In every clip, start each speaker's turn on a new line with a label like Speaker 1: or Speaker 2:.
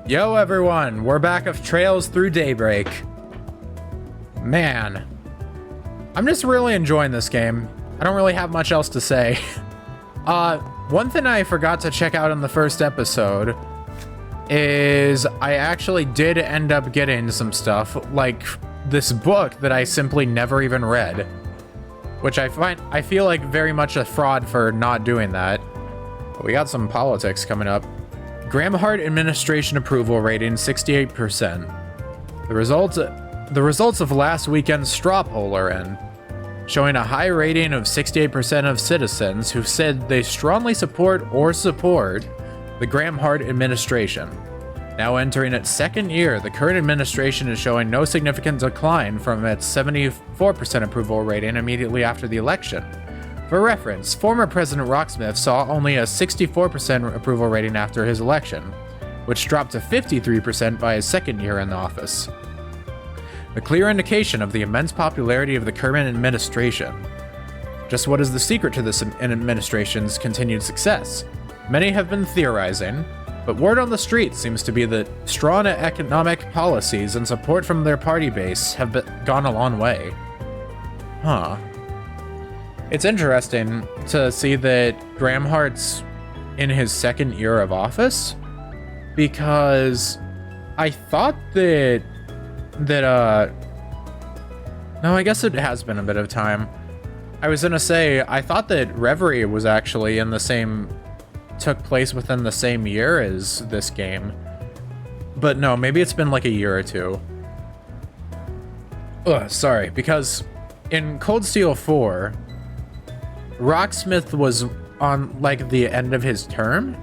Speaker 1: Yo everyone, we're back of Trails Through Daybreak. Man, I'm just really enjoying this game. I don't really have much else to say. One thing I forgot to check out in the first episode is I actually did end up getting some stuff, like this book that I simply never even read, which I feel like very much a fraud for not doing that. But we got some politics coming up. Graham Hart administration approval rating 68%. The results of last weekend's straw poll are in, showing a high rating of 68% of citizens who said they strongly support the Graham Hart administration. Now entering its second year, the current administration is showing no significant decline from its 74% approval rating immediately after the election. For reference, former President Rocksmith saw only a 64% approval rating after his election, which dropped to 53% by his second year in the office. A clear indication of the immense popularity of the current administration. Just what is the secret to this administration's continued success? Many have been theorizing, but word on the street seems to be that strong economic policies and support from their party base have gone a long way. Huh. It's interesting to see that Graham Hart's in his second year of office, because I thought that no, I guess it has been a bit of time. I was gonna say, I thought that Reverie was actually took place within the same year as this game. But no, maybe it's been like a year or two. Ugh, sorry, because in Cold Steel 4, Rocksmith was on like the end of his term.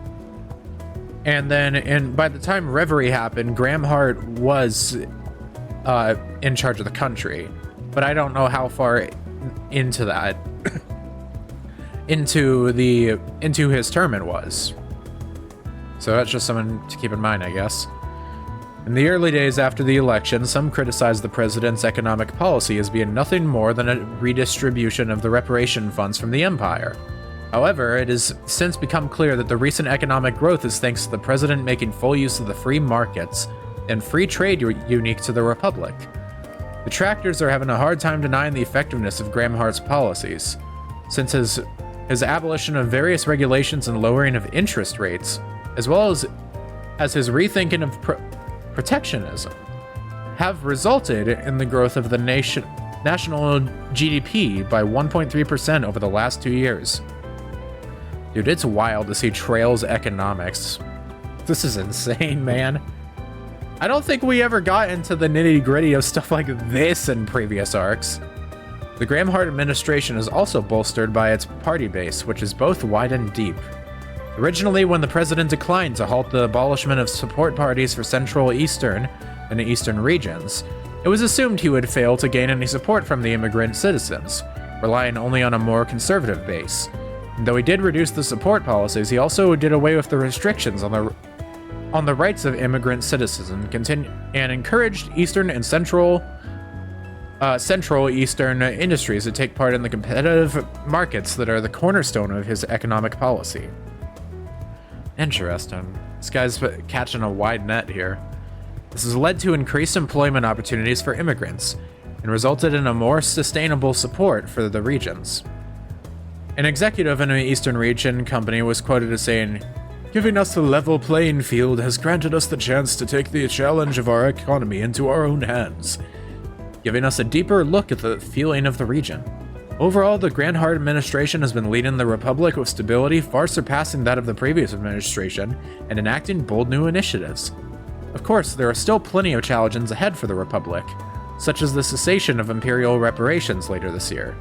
Speaker 1: And then by the time Reverie happened, Graham Hart was in charge of the country. But I don't know how far into that into his term it was. So that's just something to keep in mind, I guess. In the early days after the election, some criticized the president's economic policy as being nothing more than a redistribution of the reparation funds from the empire. However, it has since become clear that the recent economic growth is thanks to the president making full use of the free markets and free trade unique to the republic. Detractors are having a hard time denying the effectiveness of Graham Hart's policies, since his abolition of various regulations and lowering of interest rates, as well as his rethinking of protectionism, have resulted in the growth of the national GDP by 1.3% over the last 2 years. Dude, it's wild to see Trails economics. This is insane, man. I don't think we ever got into the nitty-gritty of stuff like this in previous arcs. The Graham Hart administration is also bolstered by its party base, which is both wide and deep. Originally, when the president declined to halt the abolishment of support parties for Central, Eastern, and Eastern regions, it was assumed he would fail to gain any support from the immigrant citizens, relying only on a more conservative base. And though he did reduce the support policies, he also did away with the restrictions on the rights of immigrant citizens and encouraged Eastern and Central Eastern industries to take part in the competitive markets that are the cornerstone of his economic policy. Interesting. This guy's catching a wide net here. This has led to increased employment opportunities for immigrants and resulted in a more sustainable support for the regions. An executive in an Eastern region company was quoted as saying, "Giving us a level playing field has granted us the chance to take the challenge of our economy into our own hands, giving us a deeper look at the feeling of the region. Overall, the Graham Hart administration has been leading the Republic with stability far surpassing that of the previous administration and enacting bold new initiatives. Of course, there are still plenty of challenges ahead for the Republic, such as the cessation of imperial reparations later this year.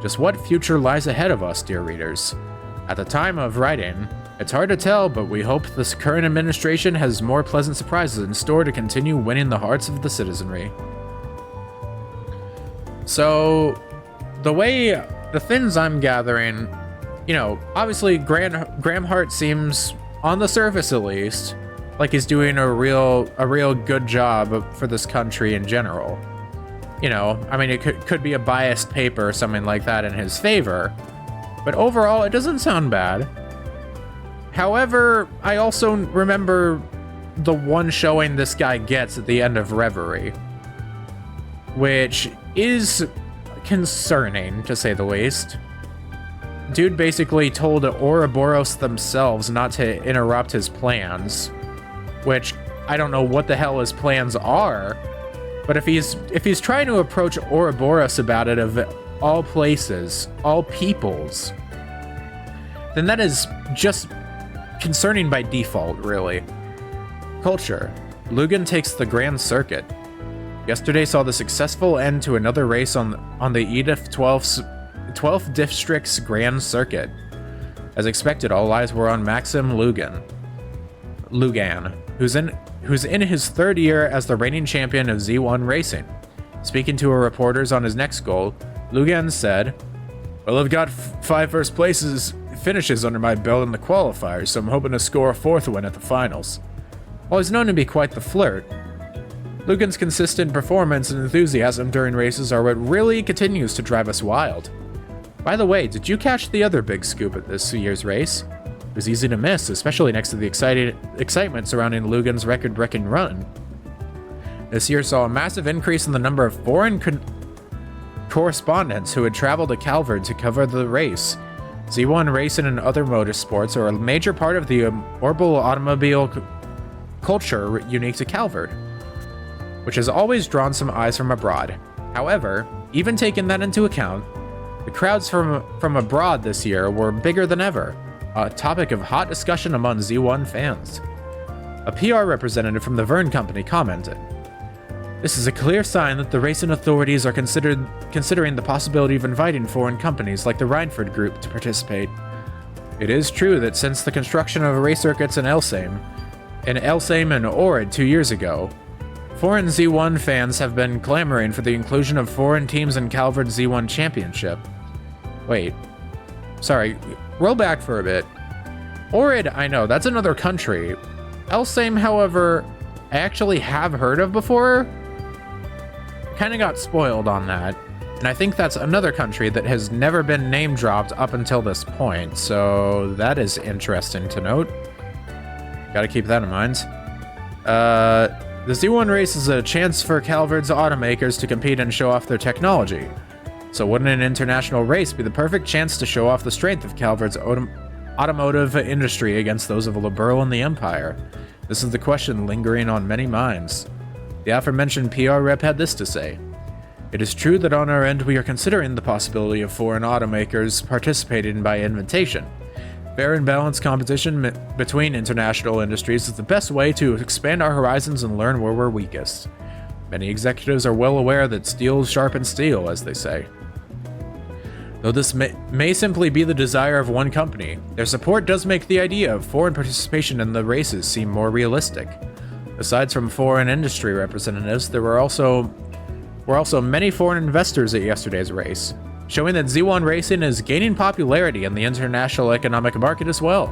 Speaker 1: Just what future lies ahead of us, dear readers? At the time of writing, it's hard to tell, but we hope this current administration has more pleasant surprises in store to continue winning the hearts of the citizenry." So, the things I'm gathering, obviously Graham Hart seems, on the surface at least, like he's doing a real good job for this country in general. I mean, it could be a biased paper or something like that in his favor, but overall, it doesn't sound bad. However, I also remember the one showing this guy gets at the end of Reverie, which is concerning, to say the least. Dude basically told Ouroboros themselves not to interrupt his plans, which I don't know what the hell his plans are, but if he's trying to approach Ouroboros about it, of all places, all peoples, then that is just concerning by default, really. Culture. Lugan takes the Grand Circuit. Yesterday saw the successful end to another race on the Edith 12th District's Grand Circuit. As expected, all eyes were on Maxim Lugan, who's in his third year as the reigning champion of Z1 Racing. Speaking to our reporters on his next goal, Lugan said, "Well, I've got 5 first finishes under my belt in the qualifiers, so I'm hoping to score a 4th win at the finals." While he's known to be quite the flirt, Lugan's consistent performance and enthusiasm during races are what really continues to drive us wild. By the way, did you catch the other big scoop at this year's race? It was easy to miss, especially next to the excitement surrounding Lugan's record-breaking run. This year saw a massive increase in the number of foreign correspondents who had traveled to Calvert to cover the race. Z1 racing and other motorsports are a major part of the orbital automobile culture unique to Calvert, which has always drawn some eyes from abroad. However, even taking that into account, the crowds from abroad this year were bigger than ever, a topic of hot discussion among Z1 fans. A PR representative from the Verne Company commented, "This is a clear sign that the racing authorities are considering the possibility of inviting foreign companies like the Reinford Group to participate. It is true that since the construction of race circuits in Elsame and Ohrid 2 years ago, foreign Z1 fans have been clamoring for the inclusion of foreign teams in Calvert Z1 Championship." Wait. Sorry, roll back for a bit. Ohrid, I know, that's another country. Elsame, however, I actually have heard of before. Kind of got spoiled on that. And I think that's another country that has never been name dropped up until this point, so that is interesting to note. Gotta keep that in mind. The Z1 race is a chance for Calvert's automakers to compete and show off their technology. So wouldn't an international race be the perfect chance to show off the strength of Calvert's automotive industry against those of Liberal and the Empire? This is the question lingering on many minds. The aforementioned PR rep had this to say: "It is true that on our end we are considering the possibility of foreign automakers participating by invitation. Fair and balanced competition between international industries is the best way to expand our horizons and learn where we're weakest. Many executives are well aware that steel sharpens steel, as they say. Though this may simply be the desire of one company, their support does make the idea of foreign participation in the races seem more realistic. Aside from foreign industry representatives, there were also many foreign investors at yesterday's race, showing that Z1 racing is gaining popularity in the international economic market as well.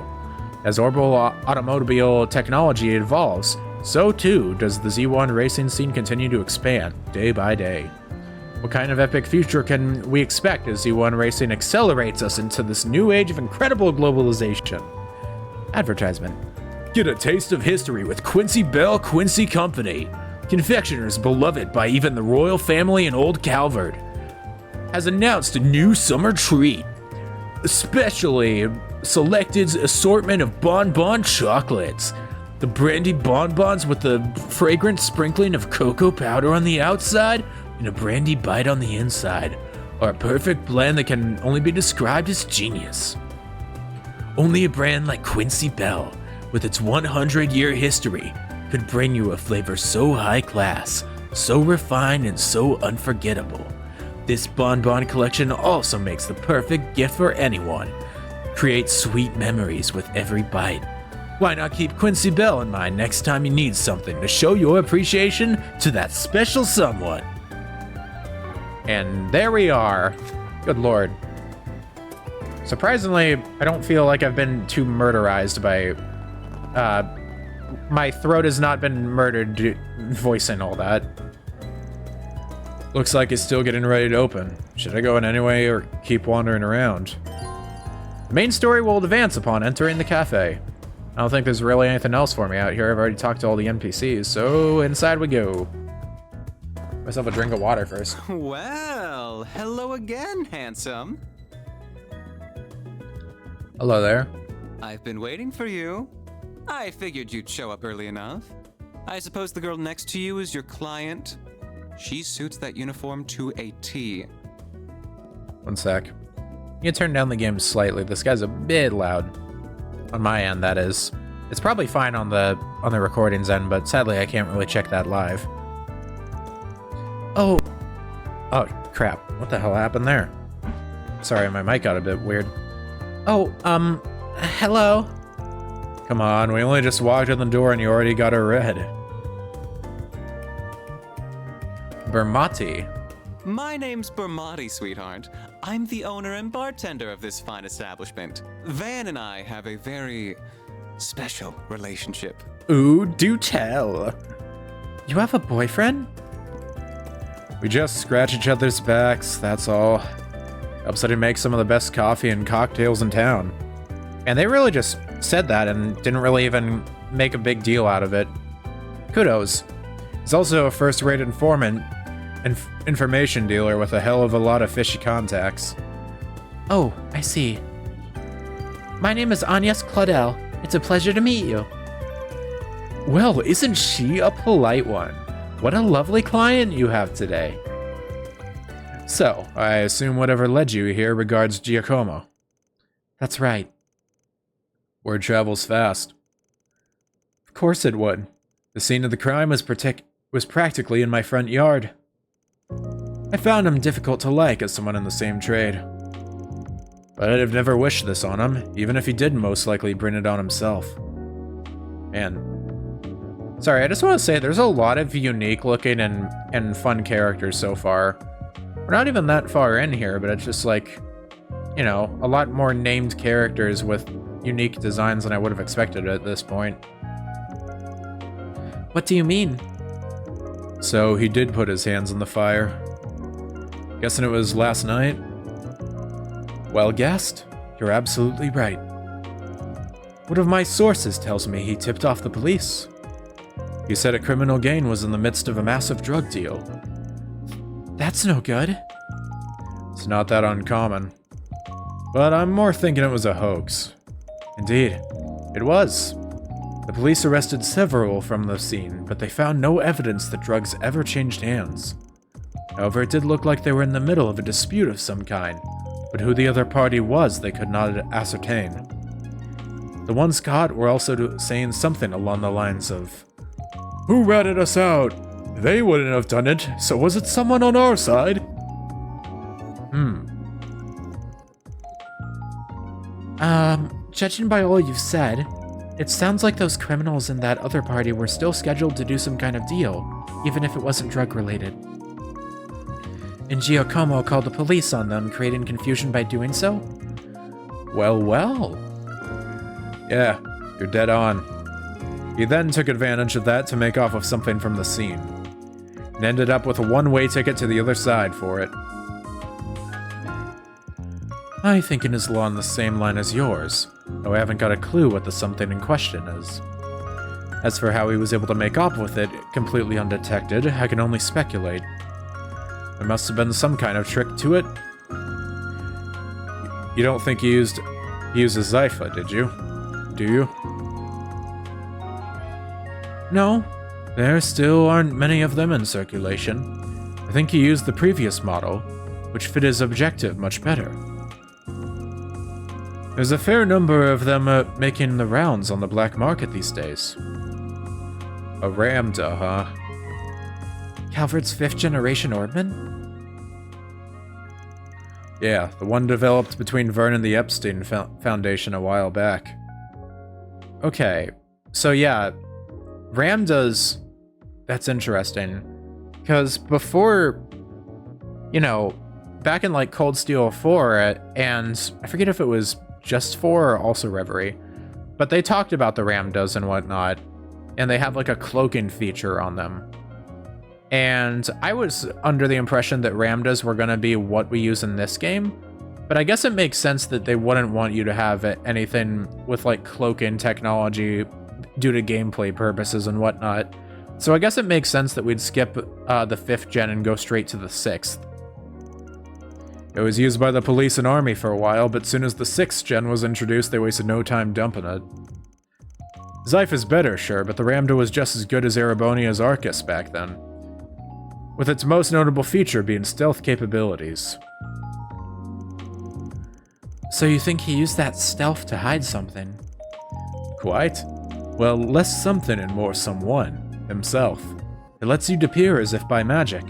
Speaker 1: As orbital automobile technology evolves, so too does the Z1 racing scene continue to expand day by day. What kind of epic future can we expect as Z1 racing accelerates us into this new age of incredible globalization?" Advertisement. Get a taste of history with Quincy Bell Quincy Company. Confectioners beloved by even the royal family in Old Calvert has announced a new summer treat. A specially selected assortment of bonbon chocolates. The brandy bonbons with the fragrant sprinkling of cocoa powder on the outside and a brandy bite on the inside are a perfect blend that can only be described as genius. Only a brand like Quincy Bell, with its 100-year history, could bring you a flavor so high class, so refined, and so unforgettable. This bonbon collection also makes the perfect gift for anyone. Create sweet memories with every bite. Why not keep Quincy Bell in mind next time you need something to show your appreciation to that special someone? And there we are. Good lord. Surprisingly, I don't feel like I've been too murderized by... my throat has not been murdered voicing all that. Looks like it's still getting ready to open. Should I go in anyway or keep wandering around? The main story will advance upon entering the cafe. I don't think there's really anything else for me out here. I've already talked to all the NPCs, so inside we go. Myself a drink of water first.
Speaker 2: Well, hello again, handsome.
Speaker 1: Hello there.
Speaker 2: I've been waiting for you. I figured you'd show up early enough. I suppose the girl next to you is your client. She suits that uniform to a T.
Speaker 1: One sec. You can turn down the game slightly. This guy's a bit loud. On my end, that is. It's probably fine on the recordings end, but sadly I can't really check that live. Oh, crap. What the hell happened there? Sorry, my mic got a bit weird. Oh, hello? Come on, we only just walked in the door and you already got a red. Bermati.
Speaker 2: My name's Bermati, sweetheart. I'm the owner and bartender of this fine establishment. Van and I have a very special relationship.
Speaker 1: Ooh, do tell. You have a boyfriend? We just scratch each other's backs, that's all. Helps that he makes some of the best coffee and cocktails in town. And they really just said that and didn't really even make a big deal out of it. Kudos. He's also a first-rate informant, information dealer with a hell of a lot of fishy contacts. Oh, I see. My name is Agnes Claudel. It's a pleasure to meet you. Well, isn't she a polite one? What a lovely client you have today. So, I assume whatever led you here regards Giacomo. That's right. Word travels fast. Of course it would. The scene of the crime was practically in my front yard. I found him difficult to like as someone in the same trade. But I'd have never wished this on him, even if he did most likely bring it on himself. And sorry, I just want to say there's a lot of unique looking and fun characters so far. We're not even that far in here, but it's just like, you know, a lot more named characters with unique designs than I would have expected at this point. What do you mean? So he did put his hands in the fire. Guessing it was last night? Well guessed. You're absolutely right. One of my sources tells me he tipped off the police. He said a criminal gang was in the midst of a massive drug deal. That's no good. It's not that uncommon. But I'm more thinking it was a hoax. Indeed, it was. The police arrested several from the scene, but they found no evidence that drugs ever changed hands. However, it did look like they were in the middle of a dispute of some kind, but who the other party was they could not ascertain. The ones caught were also saying something along the lines of, "Who ratted us out? They wouldn't have done it, so was it someone on our side?" Judging by all you've said, it sounds like those criminals in that other party were still scheduled to do some kind of deal, even if it wasn't drug-related. And Giacomo called the police on them, creating confusion by doing so? Well, well. Yeah, you're dead on. He then took advantage of that to make off with something from the scene, and ended up with a one-way ticket to the other side for it. My thinking is along the same line as yours, though I haven't got a clue what the something in question is. As for how he was able to make off with it completely undetected, I can only speculate. There must have been some kind of trick to it. You don't think he used a Zypha, did you? Do you? No, there still aren't many of them in circulation. I think he used the previous model, which fit his objective much better. There's a fair number of them making the rounds on the black market these days. A Ramda, huh? Calvert's 5th-generation Orbman? Yeah, the one developed between Vern and the Epstein Foundation a while back. Okay, so yeah, Ramdas, that's interesting. Because before, you know, back in like Cold Steel 4, and I forget if it was just 4 or also Reverie, but they talked about the Ramdas and whatnot, and they have like a cloaking feature on them. And I was under the impression that Ramdas were going to be what we use in this game, But I guess it makes sense that they wouldn't want you to have anything with like cloak-in technology due to gameplay purposes and whatnot. So I guess it makes sense that we'd skip the 5th gen and go straight to the 6th. It was used by the police and army for a while, but soon as the 6th gen was introduced, they wasted no time dumping it. Zyph is better, sure, but the Ramda was just as good as Erebonia's Arcus back then, with its most notable feature being stealth capabilities. So you think he used that stealth to hide something? Quite. Well, less something and more someone. Himself. It lets you appear as if by magic.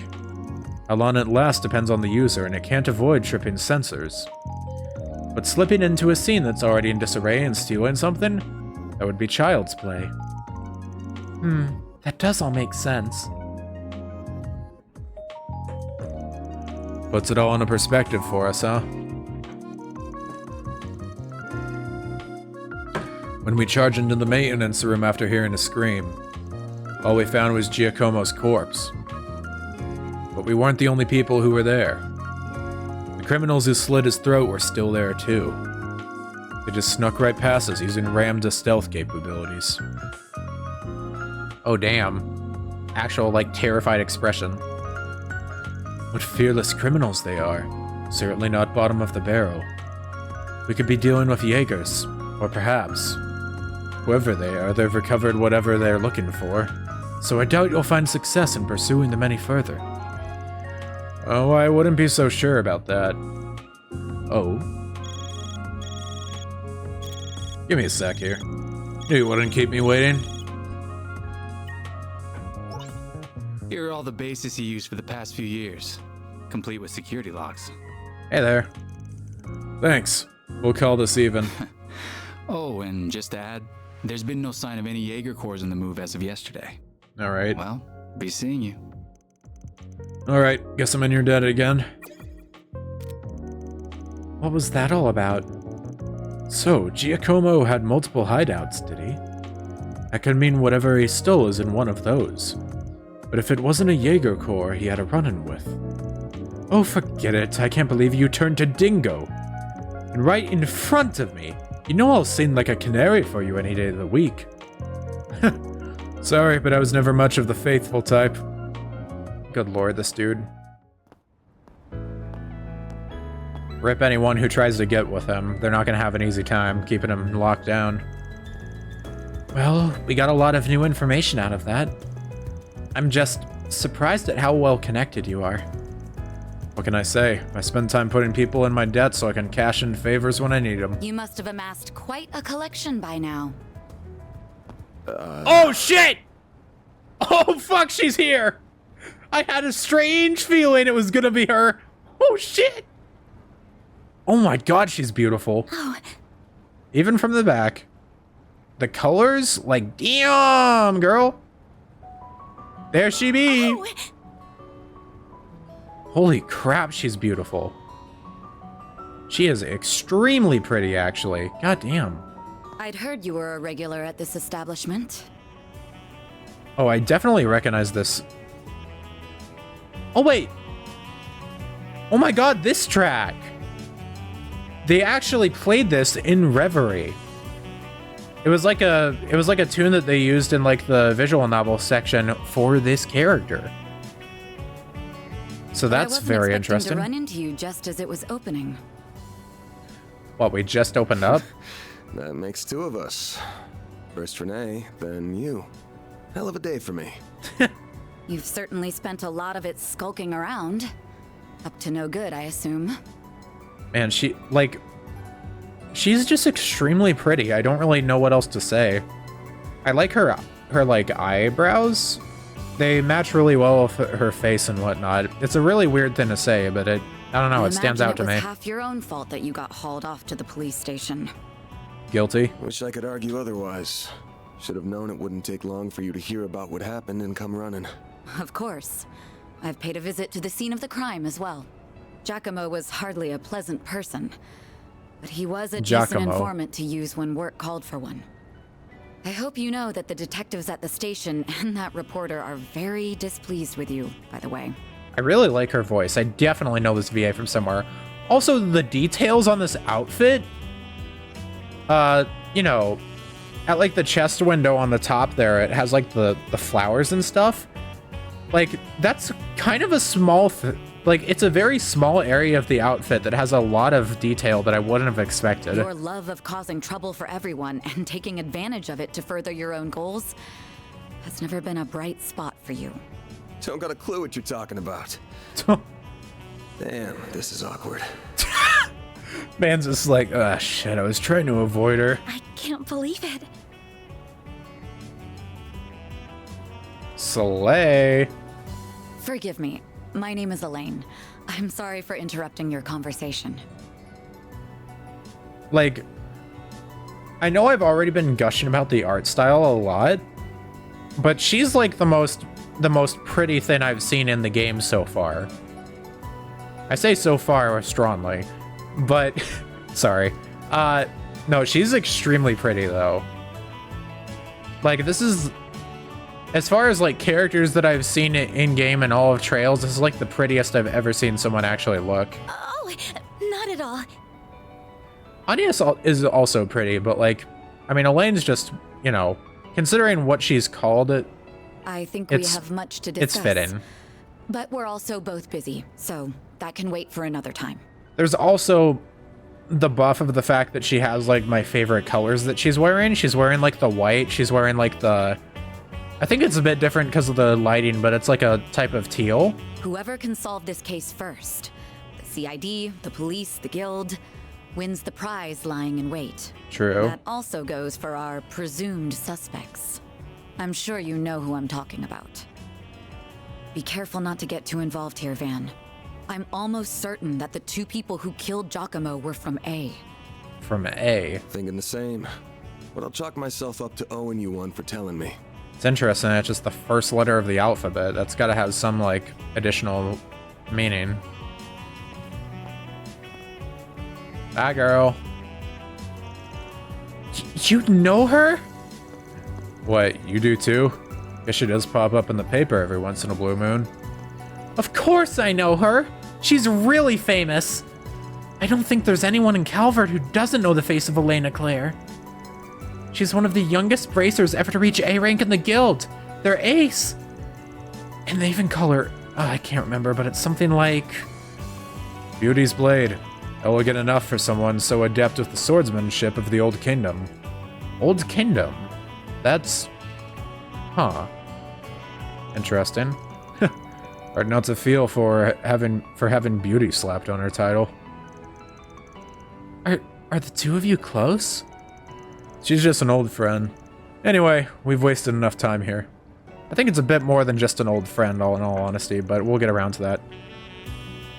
Speaker 1: How long it lasts depends on the user, and it can't avoid tripping sensors. But slipping into a scene that's already in disarray and stealing something? That would be child's play. That does all make sense. Puts it all into perspective for us, huh? When we charged into the maintenance room after hearing a scream, all we found was Giacomo's corpse. But we weren't the only people who were there. The criminals who slit his throat were still there too. They just snuck right past us using Ramda stealth capabilities. Oh damn. Actual, like, terrified expression. What fearless criminals they are. Certainly not bottom of the barrel. We could be dealing with Jaegers, or perhaps, whoever they are, they've recovered whatever they're looking for, so I doubt you'll find success in pursuing them any further. Oh, I wouldn't be so sure about that. Oh. Give me a sec here. Knew you wouldn't keep me waiting.
Speaker 3: Here are all the bases he used for the past few years, complete with security locks.
Speaker 1: Hey there. Thanks. We'll call this even.
Speaker 3: Oh, and just to add, there's been no sign of any Jaeger cores in the move as of yesterday.
Speaker 1: Alright.
Speaker 3: Well, be seeing you.
Speaker 1: Alright, guess I'm in your debt again. What was that all about? So, Giacomo had multiple hideouts, did he? That could mean whatever he stole is in one of those. But if it wasn't a Jaeger core he had a run-in with... Oh, forget it, I can't believe you turned to Dingo! And right in front of me! You know I'll sing like a canary for you any day of the week. Sorry, but I was never much of the faithful type. Good lord, this dude. Rip anyone who tries to get with him. They're not gonna have an easy time keeping him locked down. Well, we got a lot of new information out of that. I'm just surprised at how well connected you are. What can I say? I spend time putting people in my debt so I can cash in favors when I need them.
Speaker 4: You must have amassed quite a collection by now.
Speaker 1: Oh shit! Oh fuck, she's here! I had a strange feeling it was gonna be her. Oh shit! Oh my god, she's beautiful.
Speaker 4: Oh.
Speaker 1: Even from the back. The colors, like, damn, girl. There she be.
Speaker 4: Oh.
Speaker 1: Holy crap, she's beautiful. She is extremely pretty, actually. God damn.
Speaker 4: I'd heard you were a regular at this establishment.
Speaker 1: Oh, I definitely recognize this. Oh, wait. Oh my god, this track. They actually played this in Reverie. It was like a tune that they used in like the visual novel section for this character. So that's very interesting.
Speaker 4: I wasn't expecting to run into you just as it was opening.
Speaker 1: What, we just opened up?
Speaker 5: That makes two of us. First Renee, then you. Hell of a day for me.
Speaker 4: You've certainly spent a lot of it skulking around. Up to no good, I assume.
Speaker 1: Man, she's just extremely pretty. I don't really know what else to say. I like her like eyebrows. They match really well with her face and whatnot. It's a really weird thing to say, but I don't know, it stands out to me.
Speaker 4: It was half your own fault that you got hauled off to the police station.
Speaker 1: Guilty.
Speaker 5: Wish I could argue otherwise. Should have known it wouldn't take long for you to hear about what happened and come running.
Speaker 4: Of course. I've paid a visit to the scene of the crime as well. Giacomo was hardly a pleasant person, but he was a decent informant to use when work called for one. I hope you know that the detectives at the station and that reporter are very displeased with you, by the way.
Speaker 1: I really like her voice. I definitely know this VA from somewhere. Also, the details on this outfit, you know, at like the chest window on the top there, it has like the flowers and stuff. Like, that's kind of a small, like, it's a very small area of the outfit that has a lot of detail that I wouldn't have expected.
Speaker 4: Your love of causing trouble for everyone and taking advantage of it to further your own goals has never been a bright spot for you.
Speaker 5: Don't got a clue what you're talking about. Damn, this is awkward.
Speaker 1: Man's just like, ah, shit, I was trying to avoid her.
Speaker 4: I can't believe it.
Speaker 1: Slay.
Speaker 4: Forgive me. My name is Elaine. I'm sorry for interrupting your conversation.
Speaker 1: Like, I know I've already been gushing about the art style a lot, but she's like the most pretty thing I've seen in the game so far. I say so far strongly, but sorry. No, she's extremely pretty though. Like, this is, as far as like characters that I've seen in game and all of Trails, this is like the prettiest I've ever seen someone actually look.
Speaker 4: Oh, not at all.
Speaker 1: Anya is also pretty, but like, I mean, Elaine's just, you know, considering what she's called,
Speaker 4: I think we have much to discuss.
Speaker 1: It's fitting.
Speaker 4: But we're also both busy, so that can wait for another time.
Speaker 1: There's also the buff of the fact that she has like my favorite colors that she's wearing. She's wearing like the white, she's wearing like the, I think it's a bit different because of the lighting, but it's like a type of teal.
Speaker 4: Whoever can solve this case first, the CID, the police, the guild, wins the prize lying in wait.
Speaker 1: True.
Speaker 4: That also goes for our presumed suspects. I'm sure you know who I'm talking about. Be careful not to get too involved here, Van. I'm almost certain that the two people who killed Giacomo were from A.
Speaker 1: From A.
Speaker 5: Thinking the same. But I'll chalk myself up to owing you one for telling me.
Speaker 1: It's interesting, it's just the first letter of the alphabet. That's gotta have some, like, additional meaning. Bye, girl. You know her? What, you do too? Guess she does pop up in the paper every once in a blue moon. Of course I know her! She's really famous! I don't think there's anyone in Calvert who doesn't know the face of Elena Claire. She's one of the youngest bracers ever to reach A rank in the guild. They're ace. And they even call her, I can't remember, but it's something like Beauty's Blade. Elegant enough for someone so adept with the swordsmanship of the Old Kingdom. Old Kingdom? That's... huh. Interesting. Hard not to feel for having beauty slapped on her title. Are the two of you close? She's just an old friend. Anyway, we've wasted enough time here. I think it's a bit more than just an old friend, in all honesty, but we'll get around to that.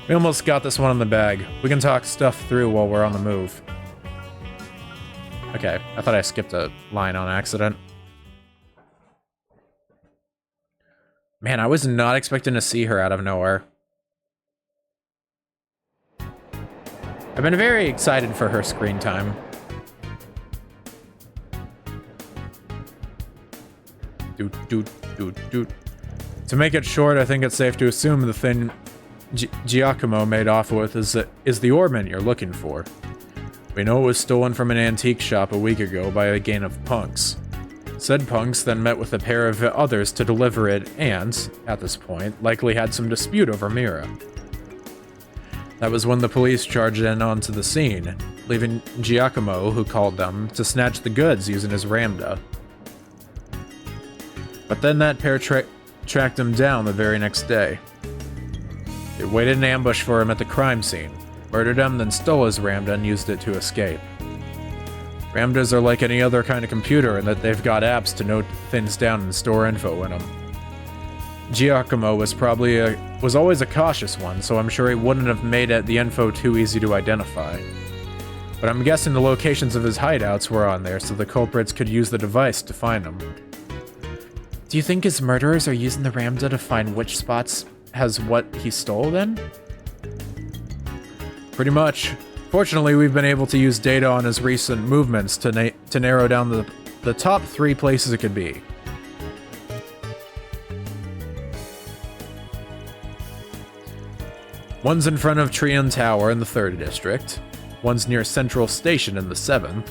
Speaker 1: We almost got this one in the bag. We can talk stuff through while we're on the move. Okay, I thought I skipped a line on accident. Man, I was not expecting to see her out of nowhere. I've been very excited for her screen time. To make it short, I think it's safe to assume the thing Giacomo made off with is the ornament you're looking for. We know it was stolen from an antique shop a week ago by a gang of punks. Said punks then met with a pair of others to deliver it and, at this point, likely had some dispute over Mira. That was when the police charged in onto the scene, leaving Giacomo, who called them, to snatch the goods using his ramda. But then that pair tracked him down the very next day. They waited in ambush for him at the crime scene, murdered him, then stole his ramda and used it to escape. Ramdas are like any other kind of computer in that they've got apps to note things down and store info in them. Giacomo was always a cautious one, so I'm sure he wouldn't have made the info too easy to identify. But I'm guessing the locations of his hideouts were on there so the culprits could use the device to find him. Do you think his murderers are using the ramda to find which spots has what he stole then? Pretty much. Fortunately, we've been able to use data on his recent movements to narrow down the top 3 places it could be. One's in front of Trion Tower in the 3rd District. One's near Central Station in the 7th.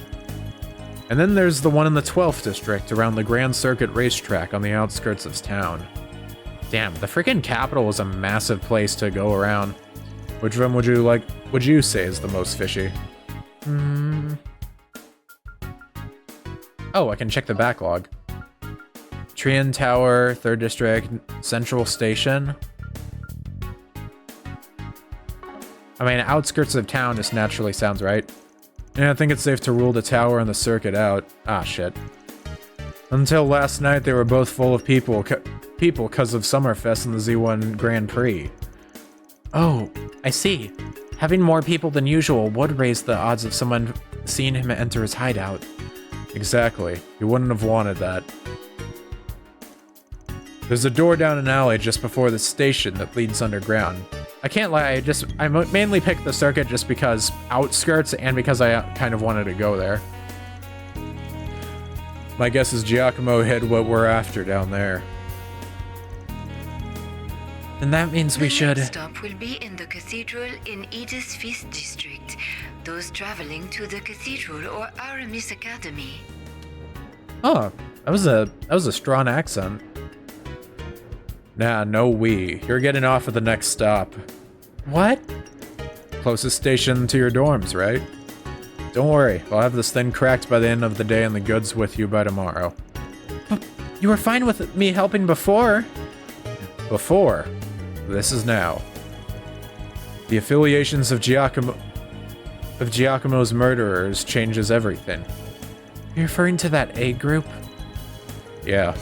Speaker 1: And then there's the one in the 12th District around the Grand Circuit racetrack on the outskirts of town. Damn, the freaking capital is a massive place to go around. Which one would you say is the most fishy? Oh, I can check the backlog. Trion Tower, 3rd District, Central Station. I mean, outskirts of town just naturally sounds right. And I think it's safe to rule the tower and the circuit out. Ah, shit. Until last night, they were both full of people because of Summerfest and the Z1 Grand Prix. Oh, I see. Having more people than usual would raise the odds of someone seeing him enter his hideout. Exactly. You wouldn't have wanted that. There's a door down an alley just before the station that leads underground. I can't lie, I mainly picked the circuit just because outskirts and because I kind of wanted to go there. My guess is Giacomo hid what we're after down there. And that means we should...
Speaker 6: The next stop will be in the cathedral in Edith's 5th District. Those traveling to the cathedral or Aramis Academy.
Speaker 1: Oh, that was a strong accent. Nah, no we. You're getting off at the next stop. What? Closest station to your dorms, right? Don't worry, I'll have this thing cracked by the end of the day and the goods with you by tomorrow. But you were fine with me helping before. Before? This is now. The affiliations of Giacomo's murderers changes everything. You're referring to that A group? Yeah.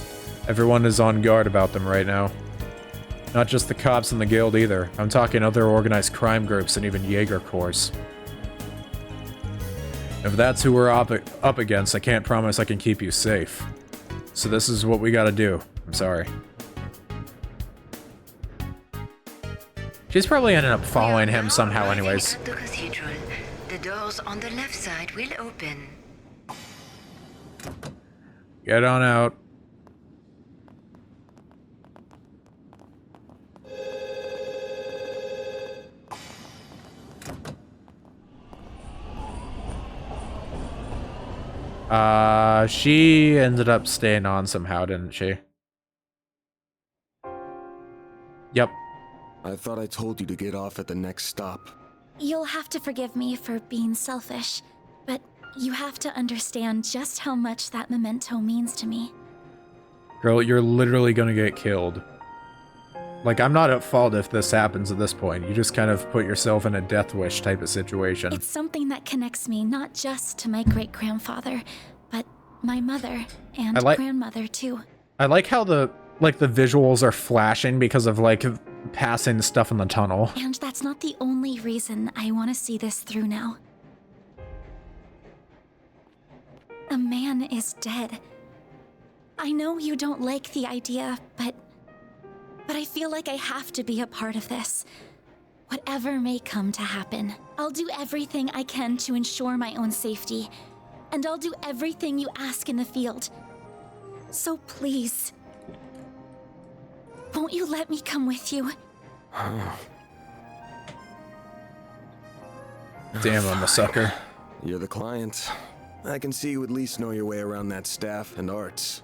Speaker 1: Everyone is on guard about them right now. Not just the cops and the guild either. I'm talking other organized crime groups and even Jaeger Corps. If that's who we're up against, I can't promise I can keep you safe. So this is what we gotta do. I'm sorry. She's probably ended up following him somehow anyways.
Speaker 6: At the cathedral. The doors on the left side will open.
Speaker 1: Get on out. She ended up staying on somehow, didn't she? Yep.
Speaker 5: I thought I told you to get off at the next stop.
Speaker 7: You'll have to forgive me for being selfish, but you have to understand just how much that memento means to me.
Speaker 1: Girl, you're literally gonna get killed. Like, I'm not at fault if this happens at this point. You just kind of put yourself in a death wish type of situation.
Speaker 7: It's something that connects me not just to my great-grandfather, but my mother and grandmother too.
Speaker 1: I like how the visuals are flashing because of like passing stuff in the tunnel.
Speaker 7: And that's not the only reason I want to see this through now. A man is dead. I know you don't like the idea, but I feel like I have to be a part of this. Whatever may come to happen, I'll do everything I can to ensure my own safety. And I'll do everything you ask in the field. So please, won't you let me come with you?
Speaker 1: Damn, I'm a sucker.
Speaker 5: You're the client. I can see you at least know your way around that staff and arts.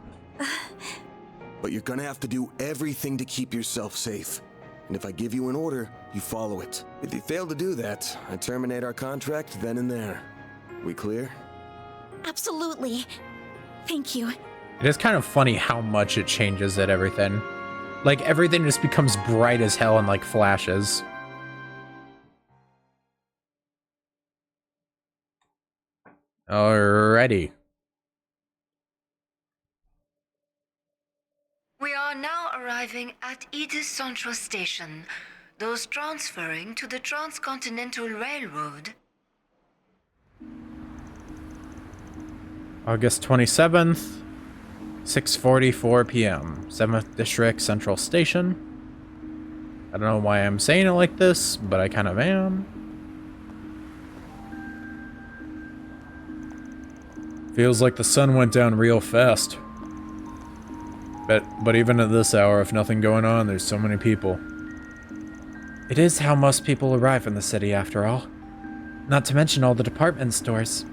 Speaker 5: But you're gonna have to do everything to keep yourself safe. And if I give you an order, you follow it. If you fail to do that, I terminate our contract then and there. We clear?
Speaker 7: Absolutely. Thank you.
Speaker 1: It is kind of funny how much it changes at everything. Like, everything just becomes bright as hell and like flashes. Alrighty.
Speaker 6: We are now arriving at Edith Central Station. Those transferring to the Transcontinental Railroad.
Speaker 1: August 27th, 6:44 p.m. 7th District Central Station. I don't know why I'm saying it like this, but I kind of am. Feels like the sun went down real fast. But even at this hour, if nothing going on, there's so many people. It is how most people arrive in the city, after all. Not to mention all the department stores.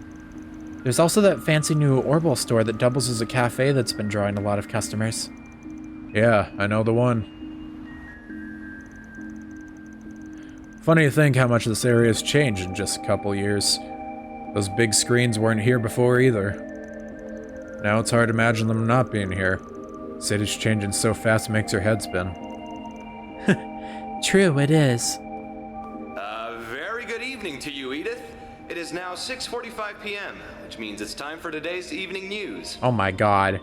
Speaker 1: There's also that fancy new Orbital store that doubles as a cafe that's been drawing a lot of customers. Yeah, I know the one. Funny to think how much this area's changed in just a couple years. Those big screens weren't here before either. Now it's hard to imagine them not being here. City's changing so fast it makes your head spin. True, it is.
Speaker 8: Very good evening to you, Edith. It is now 6:45 p.m., which means it's time for today's evening news.
Speaker 1: Oh my god.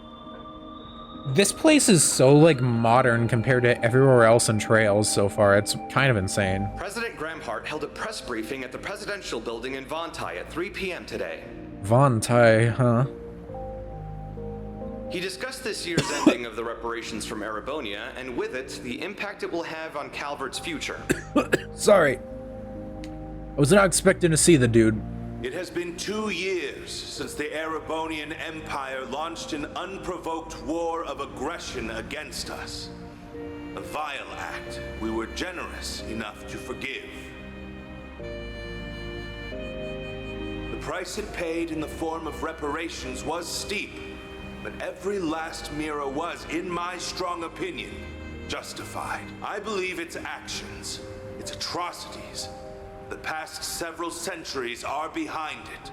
Speaker 1: This place is so, like, modern compared to everywhere else in Trails so far. It's kind of insane.
Speaker 8: President Graham Hart held a press briefing at the presidential building in Vontai at 3 p.m. today.
Speaker 1: Vontai, huh?
Speaker 8: He discussed this year's ending of the reparations from Erebonia, and with it, the impact it will have on Calvert's future.
Speaker 1: Sorry. I was not expecting to see the dude.
Speaker 9: It has been 2 years since the Erebonian Empire launched an unprovoked war of aggression against us. A vile act we were generous enough to forgive. The price it paid in the form of reparations was steep, but every last Mira was, in my strong opinion, justified. I believe its actions, its atrocities, the past several centuries are behind it.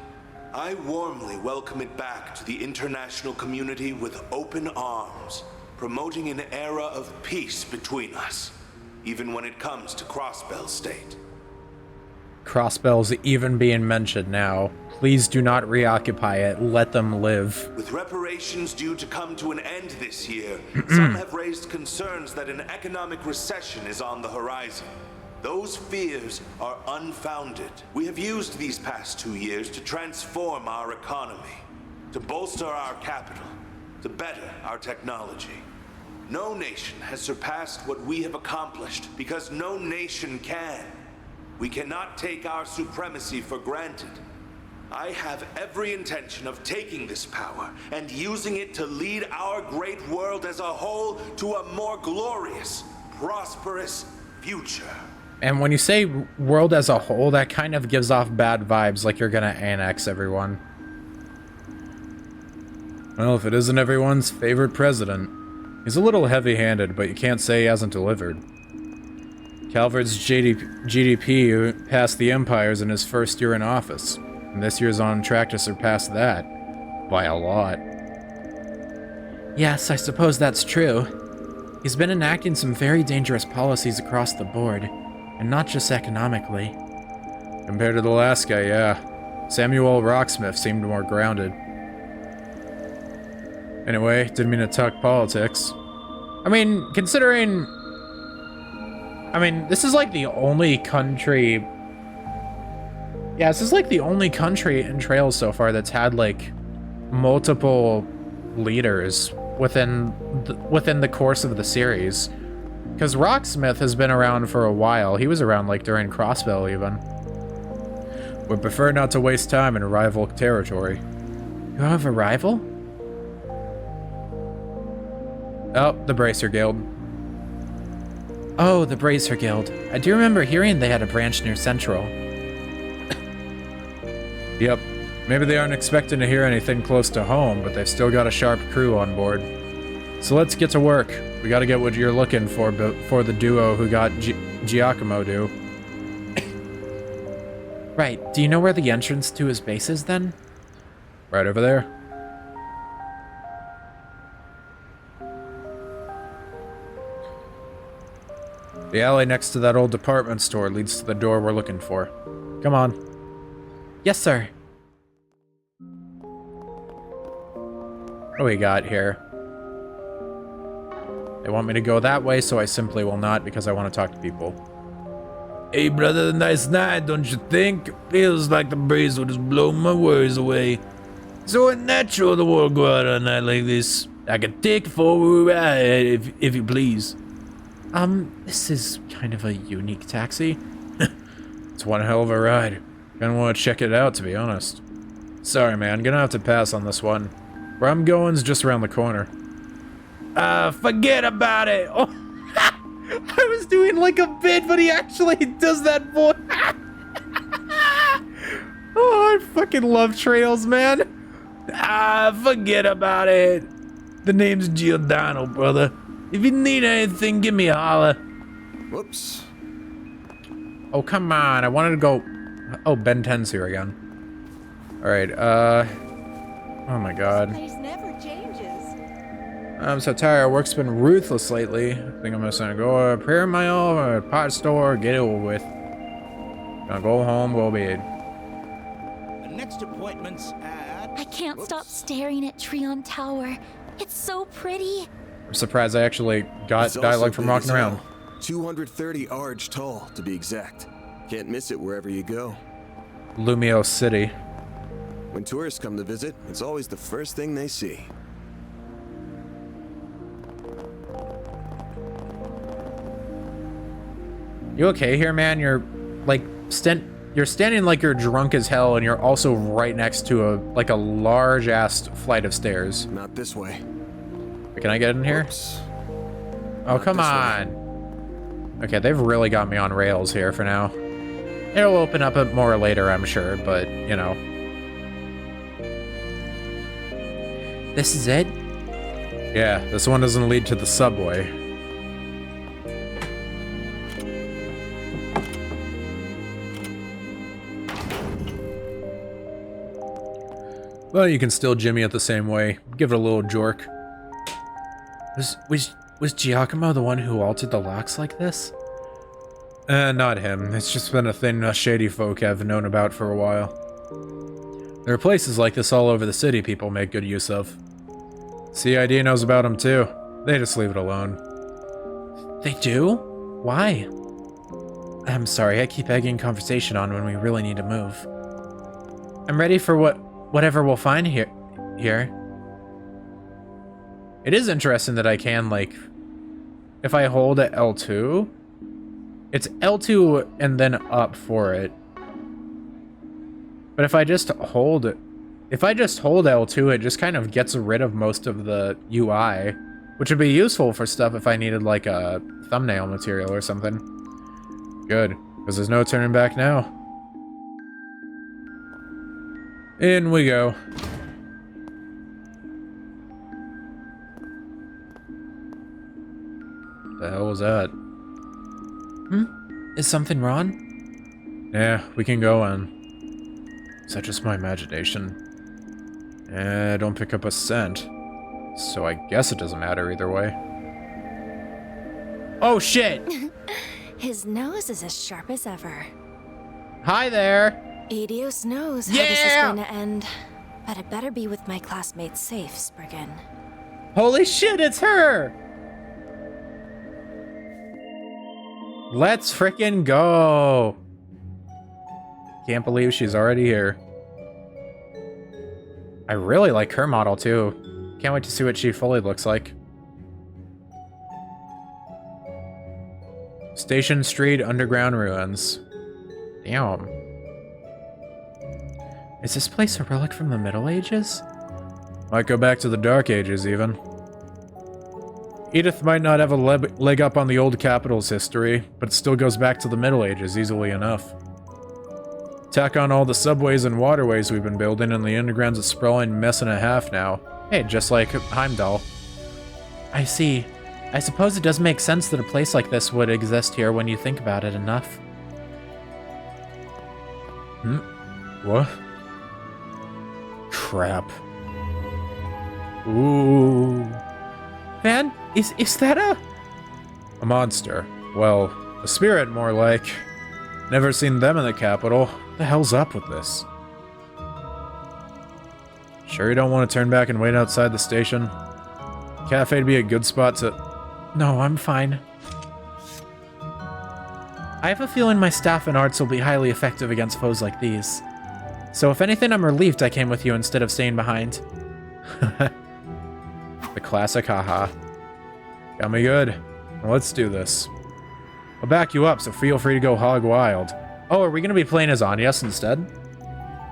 Speaker 9: I warmly welcome it back to the international community with open arms, promoting an era of peace between us, even when it comes to Crossbell State.
Speaker 1: Crossbell's even being mentioned now. Please do not reoccupy it. Let them live.
Speaker 9: With reparations due to come to an end this year, some have raised concerns that an economic recession is on the horizon. Those fears are unfounded. We have used these past 2 years to transform our economy, to bolster our capital, to better our technology. No nation has surpassed what we have accomplished because no nation can. We cannot take our supremacy for granted. I have every intention of taking this power and using it to lead our great world as a whole to a more glorious, prosperous future.
Speaker 1: And when you say world as a whole, that kind of gives off bad vibes, like you're gonna annex everyone. Well, if it isn't everyone's favorite president. He's a little heavy-handed, but you can't say he hasn't delivered. Calvert's GDP passed the Empire's in his first year in office, and this year's on track to surpass that. By a lot. Yes, I suppose that's true. He's been enacting some very dangerous policies across the board, and not just economically. Compared to the last guy, yeah. Samuel Rocksmith seemed more grounded. Anyway, didn't mean to talk politics. I mean, considering... I mean, this is like the only country... Yeah, this is like the only country in Trails so far that's had, like, multiple leaders within the course of the series. Because Rocksmith has been around for a while. He was around, like, during Crossbell, even. Would prefer not to waste time in rival territory. You have a rival? Oh, the Bracer Guild. Oh, the Bracer Guild. I do remember hearing they had a branch near Central. Yep. Maybe they aren't expecting to hear anything close to home, but they've still got a sharp crew on board. So let's get to work. We gotta get what you're looking for the duo who got Giacomo do. Right. Do you know where the entrance to his base is, then? Right over there. The alley next to that old department store leads to the door we're looking for. Come on. Yes, sir. What do we got here? They want me to go that way, so I simply will not because I want to talk to people. Hey, brother, nice night, don't you think? Feels like the breeze will just blow my worries away. So unnatural the world go out on a night like this. I can take it for a ride, if you please. This is kind of a unique taxi. It's one hell of a ride. Gonna want to check it out, to be honest. Sorry, man, gonna have to pass on this one. Where I'm going's just around the corner. Forget about it. Oh, I was doing like a bit, but he actually does that voice. Oh, I fucking love trails, man. Forget about it. The name's Giordano, brother. If you need anything, give me a holler.
Speaker 5: Whoops.
Speaker 1: Oh, come on. I wanted to go... Oh, Ben 10's here again. Alright, oh my god.
Speaker 10: Place never changes.
Speaker 1: I'm so tired. Work's been ruthless lately. I think I'm just gonna go prepare my own pot store, get it over with. Gonna go home, go to bed.
Speaker 11: The next appointment's at...
Speaker 7: I can't stop staring at Treon Tower. It's so pretty.
Speaker 1: I'm surprised I actually got dialogue from walking around.
Speaker 5: 230 arch tall, to be exact. Can't miss it wherever you go.
Speaker 1: Lumio City.
Speaker 5: When tourists come to visit, it's always the first thing they see.
Speaker 1: You okay here, man? You're like you're standing like you're drunk as hell, and you're also right next to a large ass flight of stairs.
Speaker 5: Not this way.
Speaker 1: Can I get in here?
Speaker 5: Oops.
Speaker 1: Oh, come on. Okay, they've really got me on rails here for now. It'll open up more later, I'm sure, but, you know. This is it? Yeah, this one doesn't lead to the subway. Well, you can still jimmy it the same way. Give it a little jork. Was Giacomo the one who altered the locks like this? Not him. It's just been a thing us shady folk have known about for a while. There are places like this all over the city people make good use of. CID knows about them too. They just leave it alone. They do? Why? I'm sorry, I keep egging conversation on when we really need to move. I'm ready for whatever we'll find here. It is interesting that I can, like, if I hold at L2, it's L2 and then up for it. But if I just hold L2, it just kind of gets rid of most of the UI, which would be useful for stuff if I needed, like, a thumbnail material or something. Good, because there's no turning back now. In we go. The hell was that? Is something wrong? Yeah, we can go on. Is that just my imagination? Don't pick up a scent. So I guess it doesn't matter either way. Oh shit!
Speaker 10: His nose is as sharp as ever.
Speaker 1: Hi there!
Speaker 10: Adios knows how this is going to end. But it better be with my classmates safe, Spriggan.
Speaker 1: Holy shit, it's her! Let's frickin' go! Can't believe she's already here. I really like her model too. Can't wait to see what she fully looks like. Station Street Underground Ruins. Damn. Is this place a relic from the Middle Ages? Might go back to the Dark Ages, even. Edith might not have a leg up on the old capital's history, but it still goes back to the Middle Ages easily enough. Tack on all the subways and waterways we've been building, and the underground's a sprawling mess and a half now. Hey, just like Heimdall. I see. I suppose it does make sense that a place like this would exist here when you think about it enough. What? Crap. Ooh. Man, is that a monster? Well, a spirit more like. Never seen them in the capital. What the hell's up with this? Sure you don't want to turn back and wait outside the station? Cafe'd be a good spot to... No, I'm fine. I have a feeling my staff and arts will be highly effective against foes like these. So if anything, I'm relieved I came with you instead of staying behind. The classic haha. Got me good. Well, let's do this. I'll back you up, so feel free to go hog wild. Oh, are we going to be playing as Anyas instead?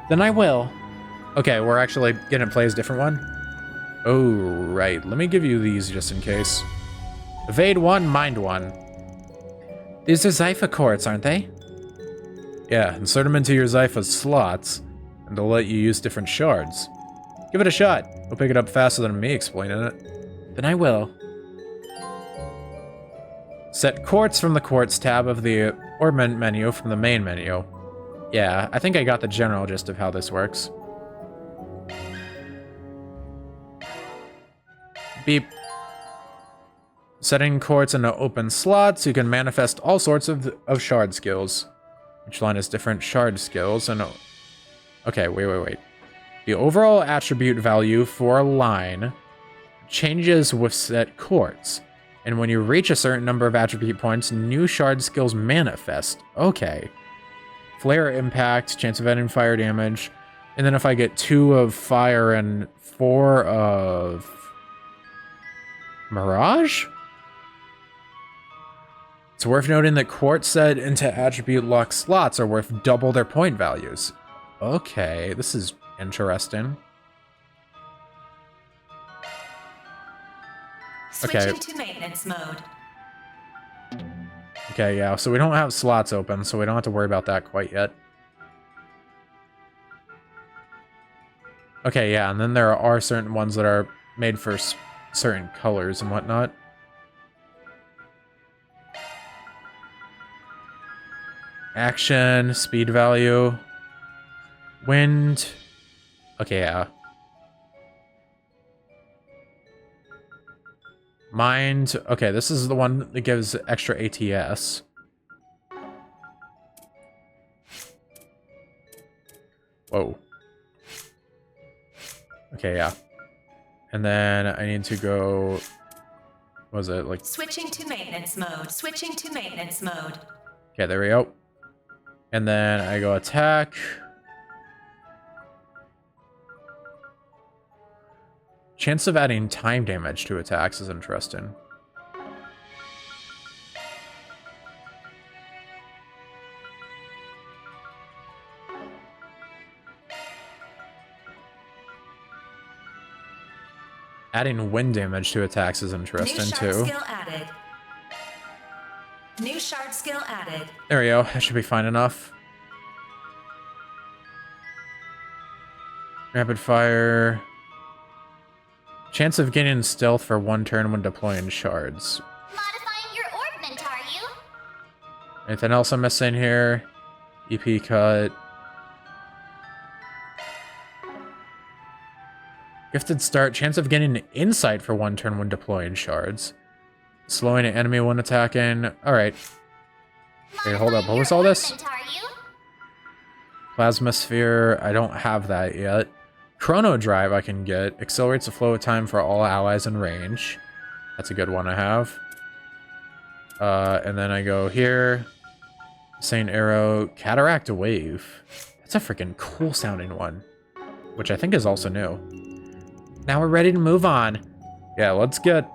Speaker 1: Then I will. Okay, we're actually going to play as a different one? Oh, right. Let me give you these just in case. Evade 1, mind 1. These are Zypha quartz, aren't they? Yeah, insert them into your Zypha slots, and they'll let you use different shards. Give it a shot. You'll pick it up faster than me explaining it. Then I will. Set quartz from the quartz tab of the ornament menu from the main menu. Yeah, I think I got the general gist of how this works. Beep. Setting quartz into open slots, you can manifest all sorts of shard skills. Each line has different shard skills, and... Okay, wait. The overall attribute value for a line changes with set quartz. And when you reach a certain number of attribute points, new shard skills manifest. Okay. Flare impact, chance of adding fire damage. And then if I get 2 of fire and 4 of... Mirage? It's worth noting that quartz set into attribute lock slots are worth double their point values. Okay, this is interesting.
Speaker 12: Switching to maintenance mode.
Speaker 1: Okay, yeah, so we don't have slots open, so we don't have to worry about that quite yet. Okay, yeah, and then there are certain ones that are made for certain colors and whatnot. Action, speed value, wind. Okay, yeah. Mind. Okay, this is the one that gives extra ATS. Whoa. Okay, yeah. And then I need to go... What was it? Like...
Speaker 12: Switching to maintenance mode. Switching to maintenance mode.
Speaker 1: Okay, there we go. And then I go attack. Chance of adding time damage to attacks is interesting. Adding wind damage to attacks is interesting too.
Speaker 12: New shard skill added. New shard skill added.
Speaker 1: There we go. That should be fine enough. Rapid fire. Chance of gaining stealth for 1 turn when deploying shards.
Speaker 13: Modifying your orbment, are you?
Speaker 1: Anything else I'm missing here? EP cut. Gifted start. Chance of gaining insight for 1 turn when deploying shards. Slowing an enemy when attacking. Alright. Okay, hold up. What was all this? Plasma sphere. I don't have that yet. Chrono drive I can get. Accelerates the flow of time for all allies in range. That's a good one to have. And then I go here. Saint Arrow. Cataract Wave. That's a freaking cool sounding one. Which I think is also new. Now we're ready to move on. Yeah, let's get...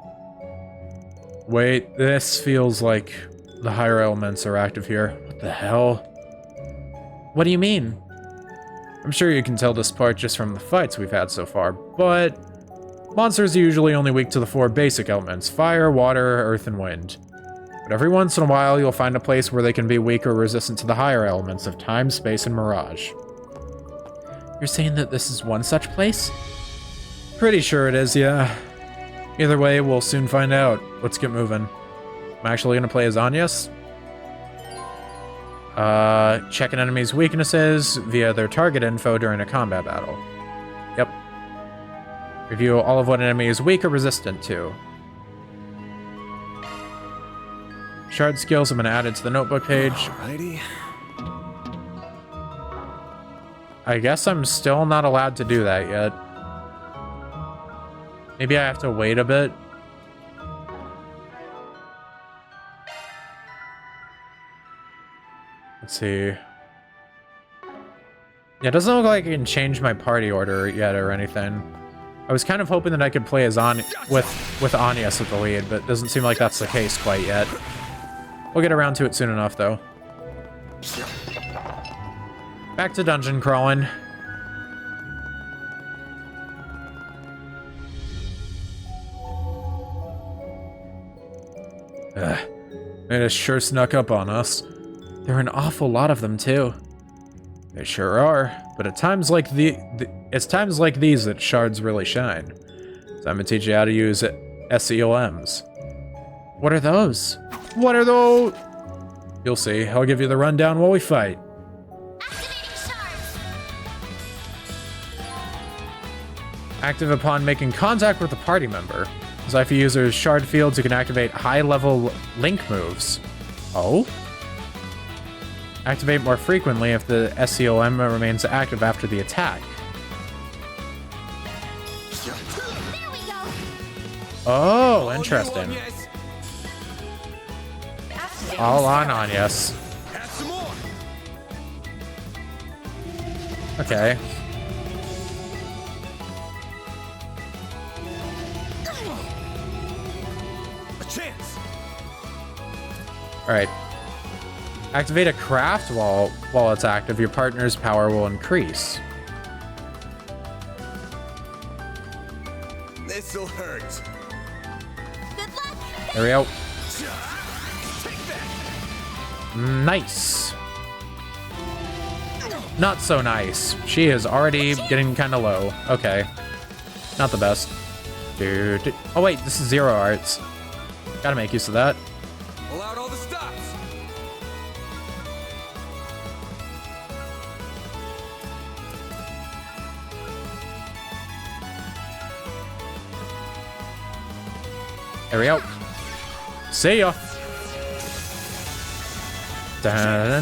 Speaker 1: Wait, this feels like the higher elements are active here. What the hell? What do you mean? I'm sure you can tell this part just from the fights we've had so far, but monsters are usually only weak to the 4 basic elements: fire, water, earth, and wind. But every once in a while, you'll find a place where they can be weak or resistant to the higher elements of time, space, and mirage. You're saying that this is one such place? Pretty sure it is, yeah. Either way, we'll soon find out. Let's get moving. I'm actually going to play as Agnes. Check an enemy's weaknesses via their target info during a combat battle. Yep. Review all of what an enemy is weak or resistant to. Shard skills have been added to the notebook page.
Speaker 5: Alrighty.
Speaker 1: I guess I'm still not allowed to do that yet. Maybe I have to wait a bit. Let's see. Yeah, it doesn't look like I can change my party order yet or anything. I was kind of hoping that I could play as with Agnes at the lead, but it doesn't seem like that's the case quite yet. We'll get around to it soon enough, though. Back to dungeon crawling. It has sure snuck up on us. There are an awful lot of them, too. They sure are, but at times like it's times like these that shards really shine. So I'm gonna teach you how to use SEOMs. What are those? What are those? You'll see. I'll give you the rundown while we fight. Active upon making contact with a party member. Zypher uses shard fields who can activate high-level link moves. Oh? Activate more frequently if the SEOM remains active after the attack.
Speaker 13: There we go.
Speaker 1: Oh, interesting. All on, yes. Okay.
Speaker 5: A chance.
Speaker 1: All right. Activate a craft while it's active. Your partner's power will increase.
Speaker 5: This'll hurt.
Speaker 13: Good luck.
Speaker 1: There we go. Nice. Not so nice. She is already getting kind of low. Okay. Not the best. Dude. Oh wait, this is 0 arts. Gotta make use of that.
Speaker 5: Pull out all the stops.
Speaker 1: There we go. See ya. I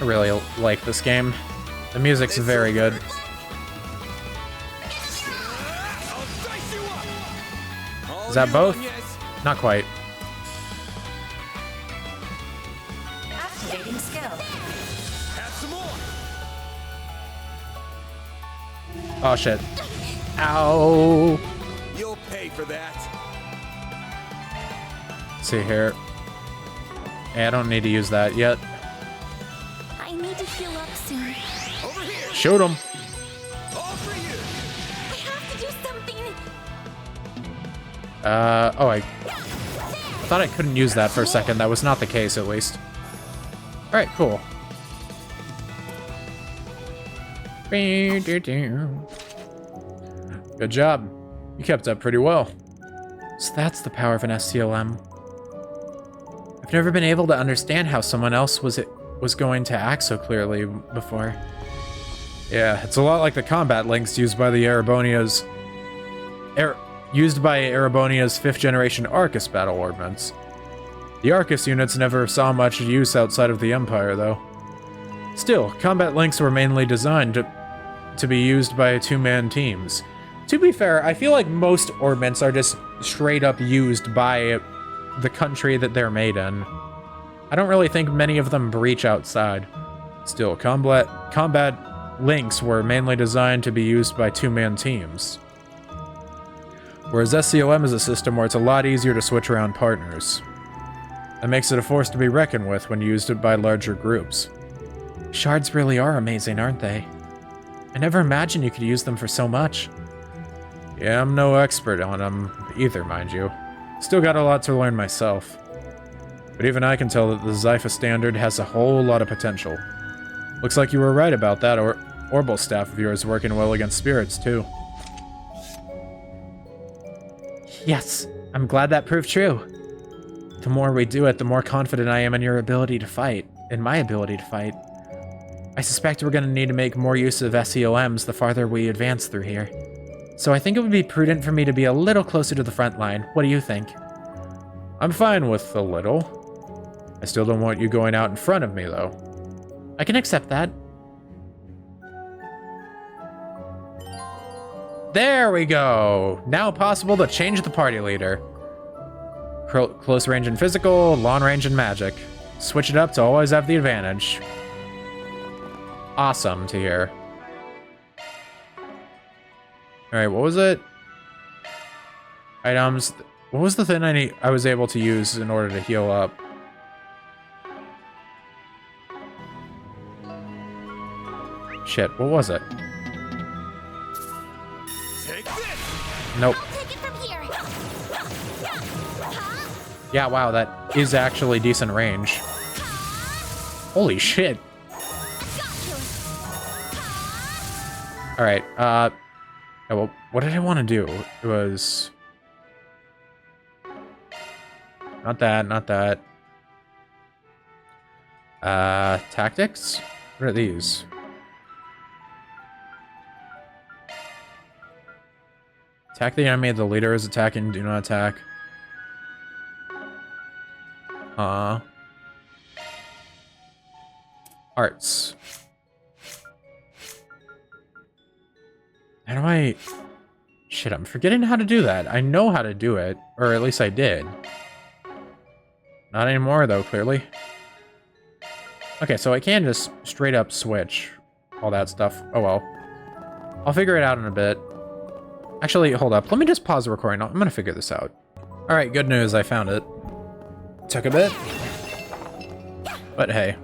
Speaker 1: really like this game. The music's very good. Is that both? Not quite.
Speaker 12: Activating skill.
Speaker 1: Oh shit. Ow.
Speaker 5: You'll pay for that.
Speaker 1: Let's see here. Hey, I don't need to use that yet.
Speaker 7: I need to heal up soon.
Speaker 5: Over here.
Speaker 1: Shoot him.
Speaker 5: All for you.
Speaker 7: I have to do something.
Speaker 1: Oh, I thought I couldn't use that for a second. That was not the case, at least. All right, cool. Good job. You kept up pretty well. So that's the power of an SCLM. I've never been able to understand how someone else was going to act so clearly before. Yeah, it's a lot like the combat links used by the Erebonia's 5th generation Arcus battle ordnance. The Arcus units never saw much use outside of the Empire, though. Still, combat links were mainly designed to be used by two-man teams. To be fair, I feel like most ordnance are just straight up used by the country that they're made in. I don't really think many of them breach outside. Still, combat links were mainly designed to be used by two-man teams. Whereas SCOM is a system where it's a lot easier to switch around partners. That makes it a force to be reckoned with when used by larger groups. Shards really are amazing, aren't they? I never imagined you could use them for so much. Yeah, I'm no expert on them either, mind you. Still got a lot to learn myself. But even I can tell that the Zypha standard has a whole lot of potential. Looks like you were right about that Orbital staff of yours working well against spirits, too. Yes, I'm glad that proved true. The more we do it, the more confident I am in your ability to fight. In my ability to fight. I suspect we're going to need to make more use of SEOMs the farther we advance through here. So I think it would be prudent for me to be a little closer to the front line. What do you think? I'm fine with a little. I still don't want you going out in front of me, though. I can accept that. There we go! Now possible to change the party leader. Close range and physical, long range and magic. Switch it up to always have the advantage. Awesome to hear. Alright, what was it? Items. What was the thing I was able to use in order to heal up? Shit, what was it?
Speaker 5: Take this.
Speaker 1: Nope.
Speaker 7: I'll take it from here.
Speaker 1: Yeah, wow, that is actually decent range. Holy shit. Alright, oh, well, what did I want to do? It was... Not that, not that. Tactics? What are these? Attack the enemy the leader is attacking, do not attack. Arts. How do I... Shit, I'm forgetting how to do that. I know how to do it, or at least I did. Not anymore, though, clearly. Okay, so I can just straight up switch all that stuff. Oh, well. I'll figure it out in a bit. Actually, hold up. Let me just pause the recording. I'm gonna figure this out. Alright, good news. I found it. Took a bit. But hey.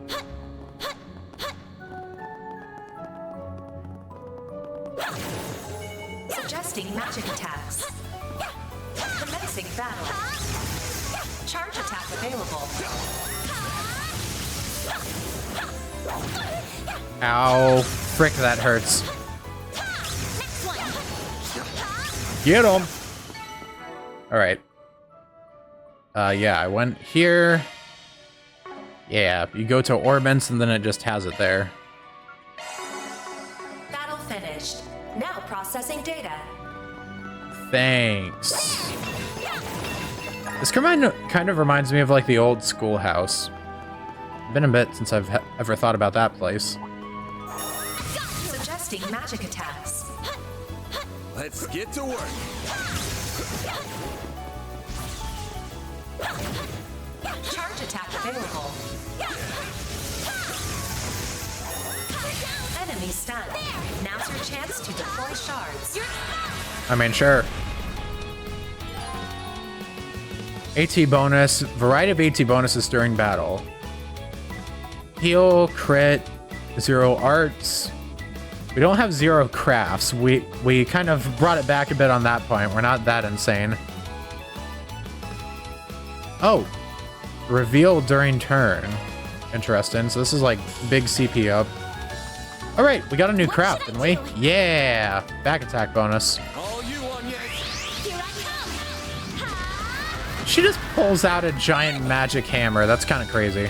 Speaker 12: Suggesting magic attacks. Commencing battle. Charge attack available.
Speaker 1: Ow. Frick, that hurts. Get him! Alright. Yeah, I went here. Yeah, you go to Orbence and then it just has it there.
Speaker 12: Battle finished. Now processing data.
Speaker 1: Thanks. This kind of reminds me of like the old schoolhouse. Been a bit since I've ever thought about that place.
Speaker 12: Suggesting magic attacks.
Speaker 5: Let's get to work.
Speaker 12: Charge attack available. Enemy stunned. Now's your chance to deploy shards.
Speaker 1: I mean, sure. AT bonus. Variety of AT bonuses during battle. Heal, crit, 0 arts. We don't have 0 crafts. We kind of brought it back a bit on that point. We're not that insane. Oh. Reveal during turn. Interesting. So this is like big CP up. All right, we got a new craft, didn't we? Yeah. Back attack bonus. She just pulls out a giant magic hammer. That's kind of crazy.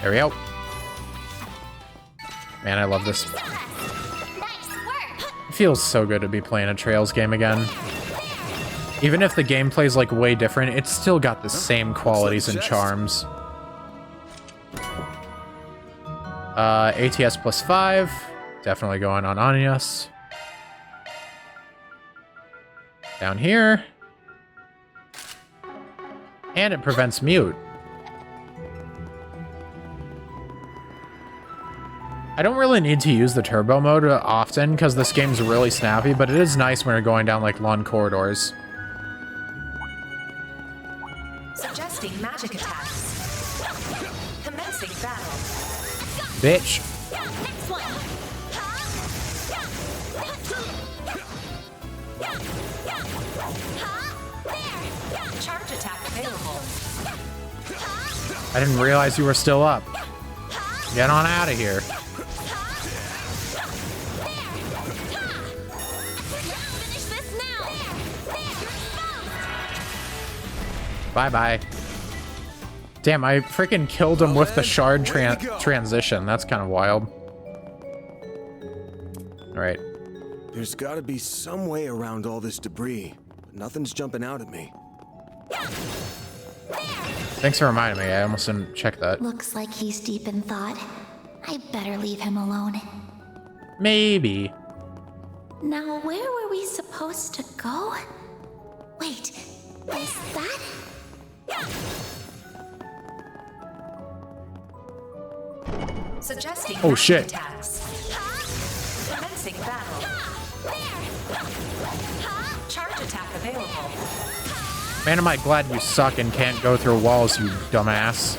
Speaker 1: There we go. Man, I love this. It feels so good to be playing a Trails game again. Even if the gameplay's like way different, it's still got the same qualities and charms. ATS plus 5. Definitely going on Anias. Down here. And it prevents mute. I don't really need to use the turbo mode often because this game's really snappy, but it is nice when you're going down like long corridors.
Speaker 12: Suggesting magic attacks. Commencing battle.
Speaker 1: Bitch.
Speaker 13: Next one.
Speaker 12: Charge attack available.
Speaker 1: I didn't realize you were still up. Get on out of here.
Speaker 13: Finish this now.
Speaker 1: Bye-bye. Damn, I freaking killed him with the shard transition. That's kind of wild. All right.
Speaker 5: There's got to be some way around all this debris, but nothing's jumping out at me.
Speaker 1: Thanks for reminding me. I almost didn't check that.
Speaker 7: Looks like he's deep in thought. I better leave him alone.
Speaker 1: Maybe.
Speaker 7: Now, where were we supposed to go? Wait, is that?
Speaker 12: Suggesting
Speaker 1: Oh, shit.
Speaker 12: attacks. Commencing battle. Charge attack available.
Speaker 1: Man, am I glad you suck and can't go through walls, you dumbass.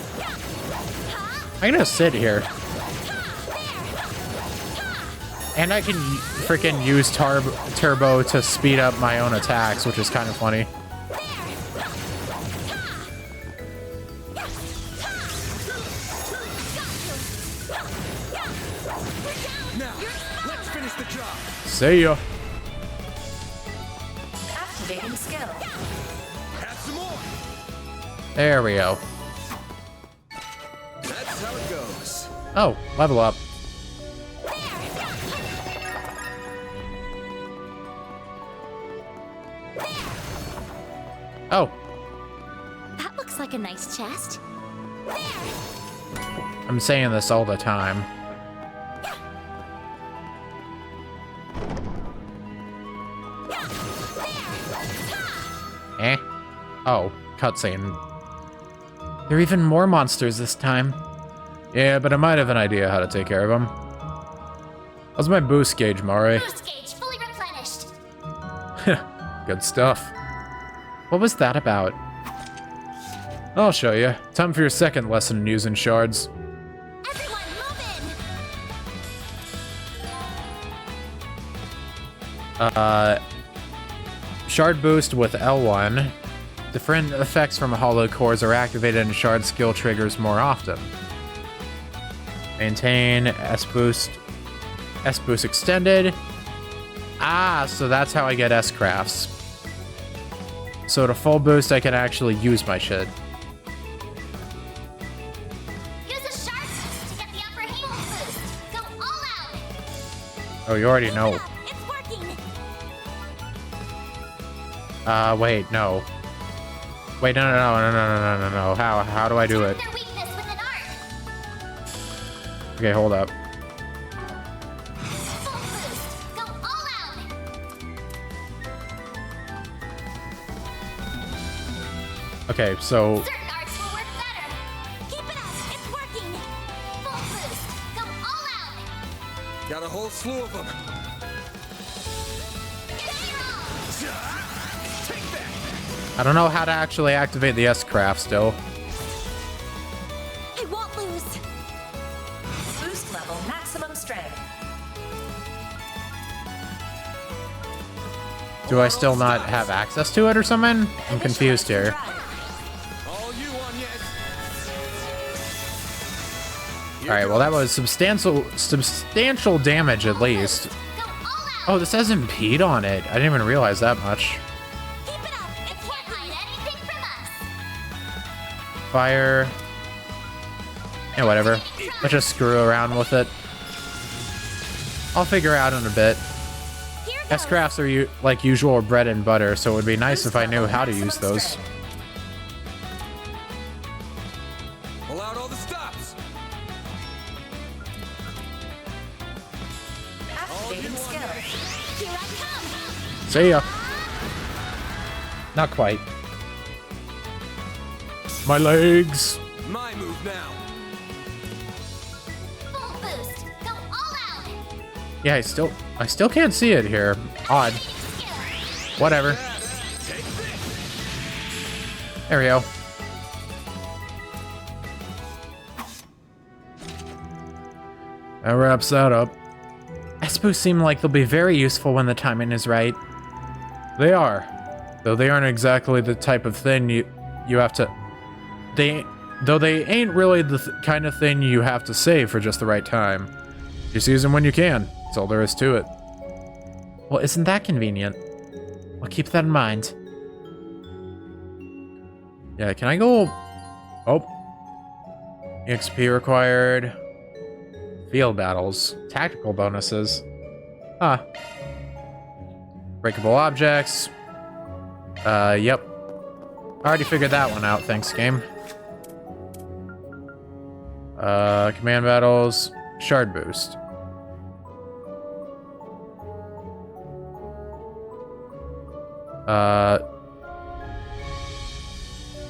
Speaker 1: I'm gonna sit here. And I can freaking use turbo to speed up my own attacks, which is kind of funny. See ya.
Speaker 12: Activating skill.
Speaker 5: Have some more.
Speaker 1: There we go.
Speaker 5: That's how it goes.
Speaker 1: Oh, level up. Oh,
Speaker 13: That looks like a nice chest.
Speaker 1: I'm saying this all the time. Eh? Oh, cutscene. There are even more monsters this time. Yeah, but I might have an idea how to take care of them. How's my boost gauge, Mari?
Speaker 13: Boost gauge fully replenished.
Speaker 1: Good stuff. What was that about? I'll show you. Time for your second lesson in using shards.
Speaker 13: Everyone, move in.
Speaker 1: Shard boost with L1. Different effects from hollow cores are activated in shard skill triggers more often. Maintain S boost extended. Ah, so that's how I get S crafts. So to full boost, I can actually use my shit.
Speaker 13: Use a sharp boost to get the upper hand boost. Go all out.
Speaker 1: Oh, you already know.
Speaker 13: It's working.
Speaker 1: Wait, no. Wait, no. How do I do it?
Speaker 13: Their weakness with an arc.
Speaker 1: Okay, hold up.
Speaker 13: Full boost. Go all out.
Speaker 1: Okay, so
Speaker 13: Certain arcs will work better. Keep it up. It's working. Full boost. Go all out.
Speaker 5: Got a whole slew of them.
Speaker 1: I don't know how to actually activate the S craft still.
Speaker 13: I won't lose.
Speaker 12: Boost level maximum strength.
Speaker 1: Do I still not have access to it or something? I'm confused here.
Speaker 5: All you on yet?
Speaker 1: Alright, well that was substantial damage at least. Oh, this has impede on it. I didn't even realize that much.
Speaker 13: Keep it up. It can't hide anything from us.
Speaker 1: Fire. Yeah, whatever. Let's just screw around with it. I'll figure out in a bit. S-crafts are like usual bread and butter, so it would be nice if I knew how to use those.
Speaker 5: Pull out all the stops.
Speaker 12: Activating skill.
Speaker 13: Here I come.
Speaker 1: See ya. Not quite. My legs.
Speaker 5: My move now.
Speaker 13: Full boost. Go all out.
Speaker 1: Yeah, I still can't see it here. Odd. Whatever. There we go. That wraps that up. S-boosts seem like they'll be very useful when the timing is right. They are. Though they aren't exactly the type of thing you have to... Though they ain't really the kind of thing you have to save for just the right time. Just use them when you can. That's all there is to it. Well, isn't that convenient? I'll keep that in mind. Yeah, can I go... Oh. EXP required. Field battles. Tactical bonuses. Huh. Breakable objects. Yep. Already figured that one out, thanks, game. Command battles. Shard boost.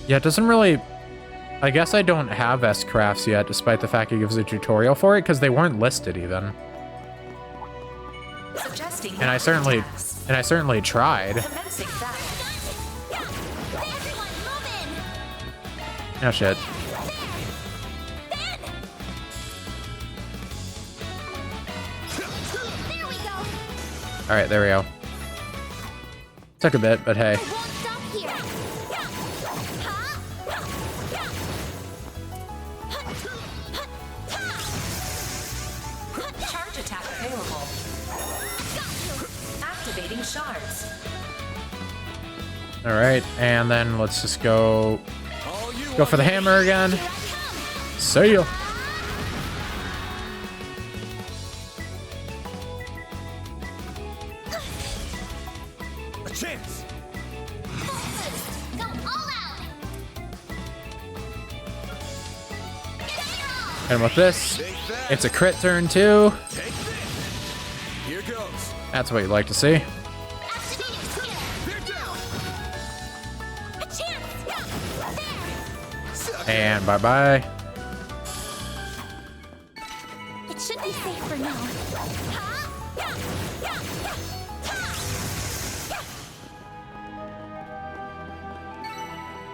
Speaker 1: Yeah, it doesn't really... I guess I don't have S-crafts yet, despite the fact it gives a tutorial for it, because they weren't listed even.
Speaker 12: Suggesting
Speaker 1: And I certainly tried.
Speaker 12: commencing battle.
Speaker 13: Everyone, move in.
Speaker 1: Oh shit.
Speaker 13: There we go.
Speaker 1: Alright, there we go. Took a bit, but hey.
Speaker 13: I won't stop here.
Speaker 12: Charge attack available. shards.
Speaker 1: All right, and then let's just go for the hammer again. See ya.
Speaker 5: A chance.
Speaker 13: Go all out.
Speaker 1: Hit him with this. It's a crit turn too.
Speaker 5: Here goes.
Speaker 1: That's what you'd like to see. And bye-bye.
Speaker 7: It should be safe for now.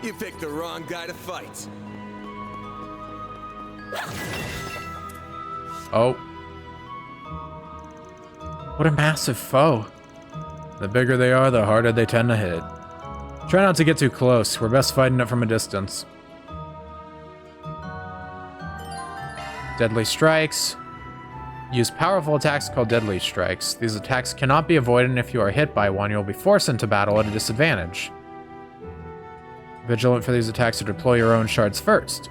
Speaker 5: You picked the wrong guy to fight.
Speaker 1: Oh. What a massive foe. The bigger they are, the harder they tend to hit. Try not to get too close. We're best fighting it from a distance. Deadly strikes. Use powerful attacks called deadly strikes. These attacks cannot be avoided, and if you are hit by one, you'll be forced into battle at a disadvantage. Vigilant for these attacks to deploy your own shards first.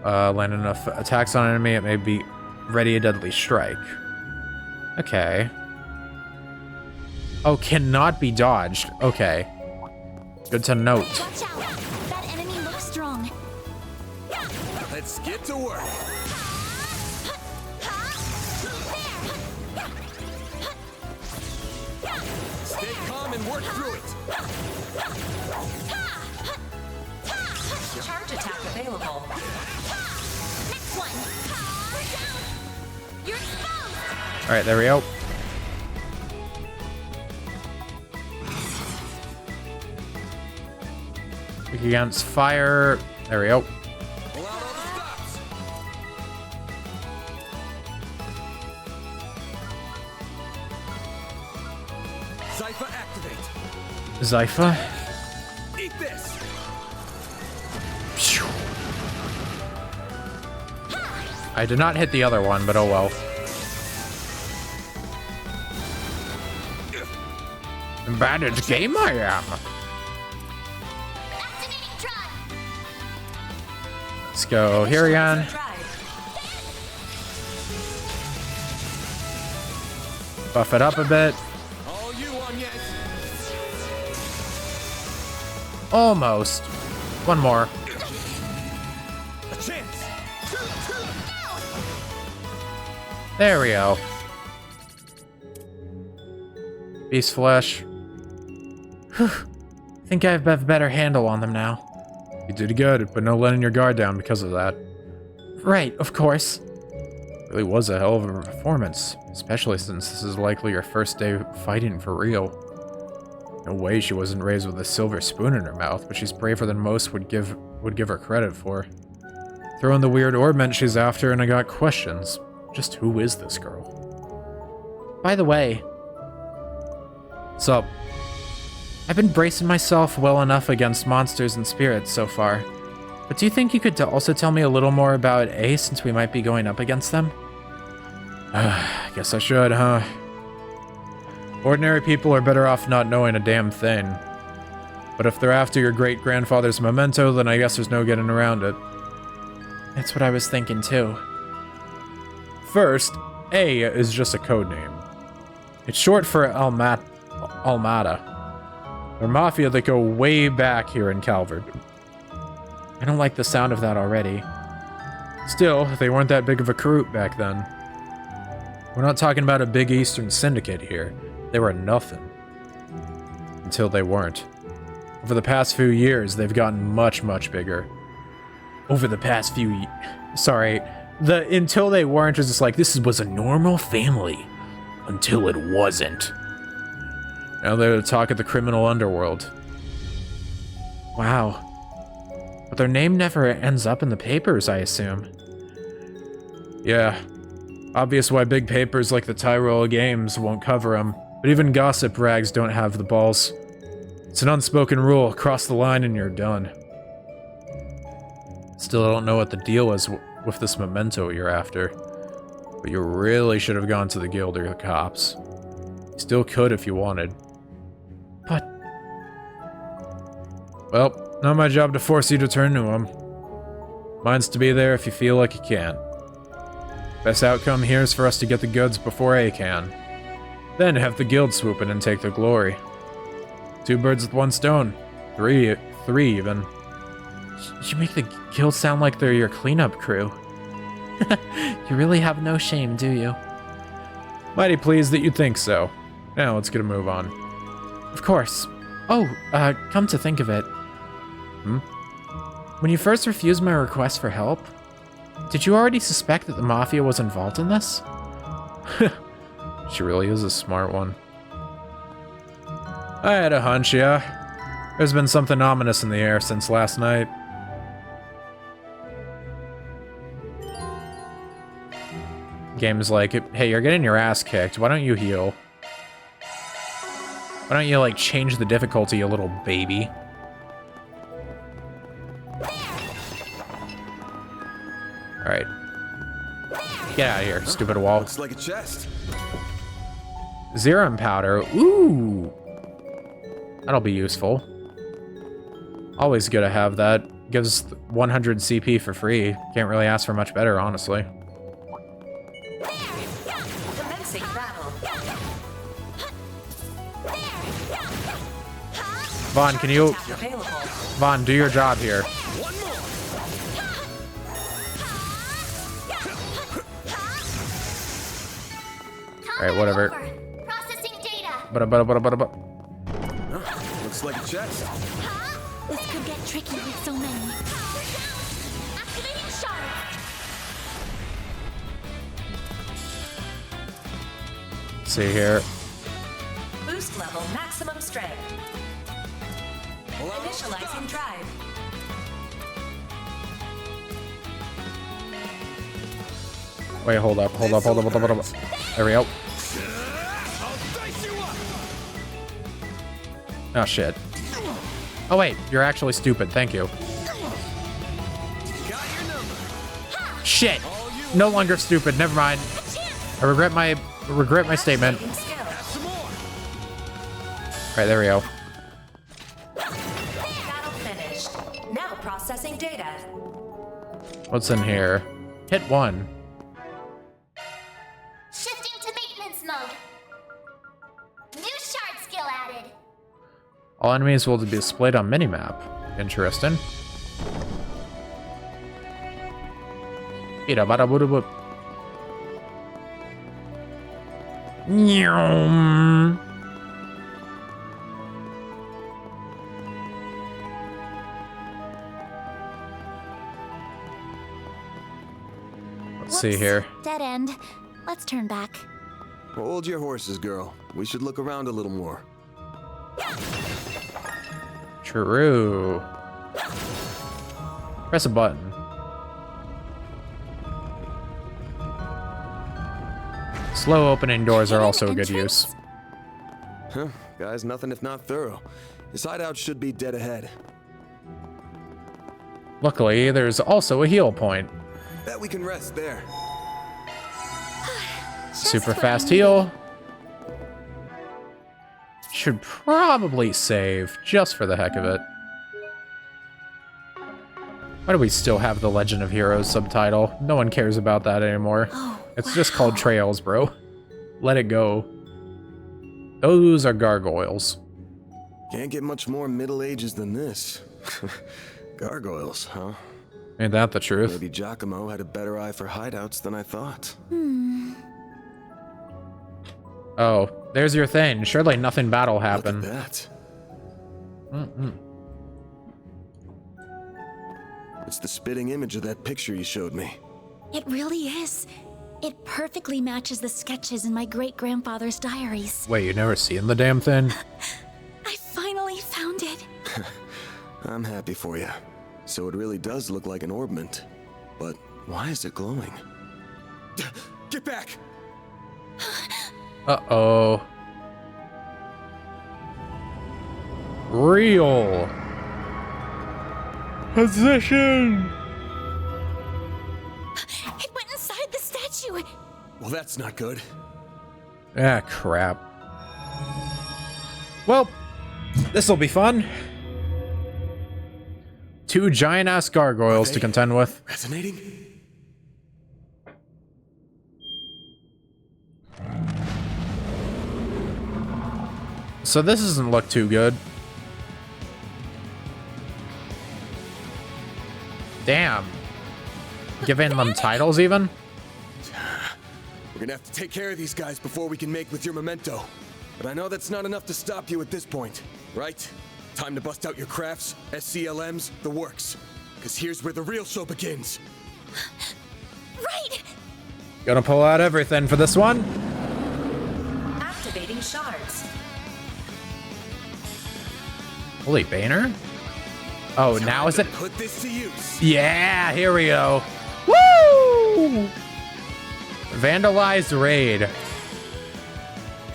Speaker 1: Land enough attacks on an enemy, it may be ready a deadly strike. Okay. Oh, cannot be dodged. Okay. Good to note.
Speaker 7: Watch out. That enemy looks strong.
Speaker 5: Let's get to work. Stay calm and work through it.
Speaker 12: Charge attack available.
Speaker 13: Next one. You're exposed.
Speaker 1: All right, there we go. Weak against fire. There we go.
Speaker 5: Pull out all the stops. Zypha activate.
Speaker 1: Zypha.
Speaker 5: Eat this.
Speaker 1: Phew. I did not hit the other one, but oh well. Bad at game I am.
Speaker 13: Activating drive.
Speaker 1: Let's go here again. Buff it up a bit.
Speaker 5: All you on yet?
Speaker 1: Almost. One more.
Speaker 5: A chance.
Speaker 1: There we go. Beast flesh. Whew. Think I have a better handle on them now. You did good, but no letting your guard down because of that. Right, of course. Really was a hell of a performance, especially since this is likely your first day fighting for real. No way she wasn't raised with a silver spoon in her mouth, but she's braver than most would give her credit for. Throw in the weird ornament she's after, and I got questions. Just who is this girl? By the way, what's up? I've been bracing myself well enough against monsters and spirits so far, but do you think you could also tell me a little more about A, since we might be going up against them? I guess I should, huh? Ordinary people are better off not knowing a damn thing. But if they're after your great-grandfather's memento, then I guess there's no getting around it. That's what I was thinking too. First, A is just a code name. It's short for Almada. They're mafia that go way back here in Calvert. I don't like the sound of that already. Still, they weren't that big of a crew back then. We're not talking about a big Eastern syndicate here. They were nothing. Until they weren't. Over the past few years, they've gotten much, much bigger. Over the past few sorry. The until they weren't is just like, this was a normal family. Until it wasn't. Now they're the talk of the criminal underworld. Wow. But their name never ends up in the papers, I assume. Yeah. Obvious why big papers like the Tyrol Games won't cover them, but even gossip rags don't have the balls. It's an unspoken rule, cross the line and you're done. Still don't know what the deal is with this memento you're after. But you really should have gone to the guild or the cops. You still could if you wanted. But... well, not my job to force you to turn to them. Mine's to be there if you feel like you can. Best outcome here is for us to get the goods before A can. Then have the guild swoop in and take the glory. 2 birds with 1 stone. 3 even. You make the guild sound like they're your cleanup crew. You really have no shame, do you? Mighty pleased that you think so. Now let's get a move on. Of course. Oh, come to think of it. When you first refused my request for help, did you already suspect that the Mafia was involved in this? She really is a smart one. I had a hunch, yeah. There's been something ominous in the air since last night. Game's like, hey, you're getting your ass kicked. Why don't you heal? Why don't you, like, change the difficulty, you little baby? Alright. Get out of here, stupid wall.
Speaker 5: Looks like a chest.
Speaker 1: Zerum powder. Ooh! That'll be useful. Always good to have that. Gives 100 CP for free. Can't really ask for much better, honestly.
Speaker 12: Commencing battle.
Speaker 1: Vaughn, can you... Vaughn, do your job here. Alright, whatever.
Speaker 13: Processing data.
Speaker 5: Looks like a chest.
Speaker 7: This could get tricky with so many.
Speaker 13: Activating shard.
Speaker 1: Let's see here.
Speaker 12: Boost level maximum strength. Initializing drive.
Speaker 1: Wait, hold up. There we go. Oh, shit. Oh, wait. You're actually stupid. Thank you. Shit. No longer stupid. Never mind. I regret my statement. Alright, there we go.
Speaker 12: Battle finished. Now processing data.
Speaker 1: What's in here? Hit 1.
Speaker 13: Shifting to maintenance mode. New shard skill added.
Speaker 1: All enemies will be displayed on minimap. Interesting. Let's see here.
Speaker 7: Dead end. Let's turn back.
Speaker 5: Hold your horses, girl. We should look around a little more.
Speaker 1: True. Press a button. Slow opening doors are also a good use.
Speaker 5: Huh, guys, nothing if not thorough. This hideout should be dead ahead.
Speaker 1: Luckily, there's also a heal point.
Speaker 5: Bet we can rest there.
Speaker 1: Super fast heal. Should probably save, just for the heck of it. Why do we still have the Legend of Heroes subtitle? No one cares about that anymore. It's just called Trails, bro. Let it go. Those are gargoyles.
Speaker 5: Can't get much more Middle Ages than this. Gargoyles, huh?
Speaker 1: Ain't that the truth?
Speaker 5: Maybe Giacomo had a better eye for hideouts than I thought.
Speaker 1: Oh, there's your thing. Surely nothing bad will happen.
Speaker 5: Look at that. It's the spitting image of that picture you showed me.
Speaker 7: It really is. It perfectly matches the sketches in my great-grandfather's diaries.
Speaker 1: Wait, you never seen the damn thing?
Speaker 7: I finally found it.
Speaker 5: I'm happy for you. So it really does look like an orbment. But why is it glowing? Get back!
Speaker 1: Uh-oh. Real. Position!
Speaker 7: It went inside the statue.
Speaker 5: Well, that's not good.
Speaker 1: Ah, crap. Well, this'll be fun. 2 giant-ass gargoyles to contend with.
Speaker 5: Resonating?
Speaker 1: So this doesn't look too good. Damn. Giving them titles even?
Speaker 5: We're gonna have to take care of these guys before we can make with your memento. But I know that's not enough to stop you at this point, right? Time to bust out your crafts, SCLMs, the works. Because here's where the real show begins.
Speaker 7: Right!
Speaker 1: Gonna pull out everything for this one.
Speaker 12: Activating shards.
Speaker 1: Holy Banner? Oh, now is it?
Speaker 5: Put this to use.
Speaker 1: Yeah, here we go. Woo! Vandalized raid.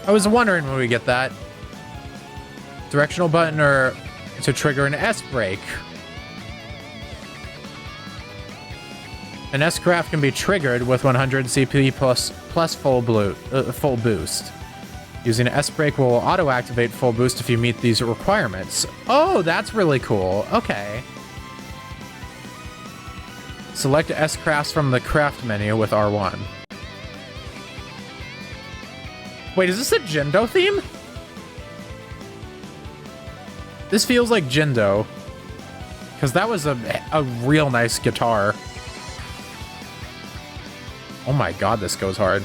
Speaker 1: I was wondering when we get that. Directional button or to trigger an S-break. An S-craft can be triggered with 100 CP plus full boost. Using an S-break will auto-activate full boost if you meet these requirements. Oh, that's really cool. Okay. Select S-crafts from the craft menu with R1. Wait, is this a Jindo theme? This feels like Jindo. Because that was a real nice guitar. Oh my god, this goes hard.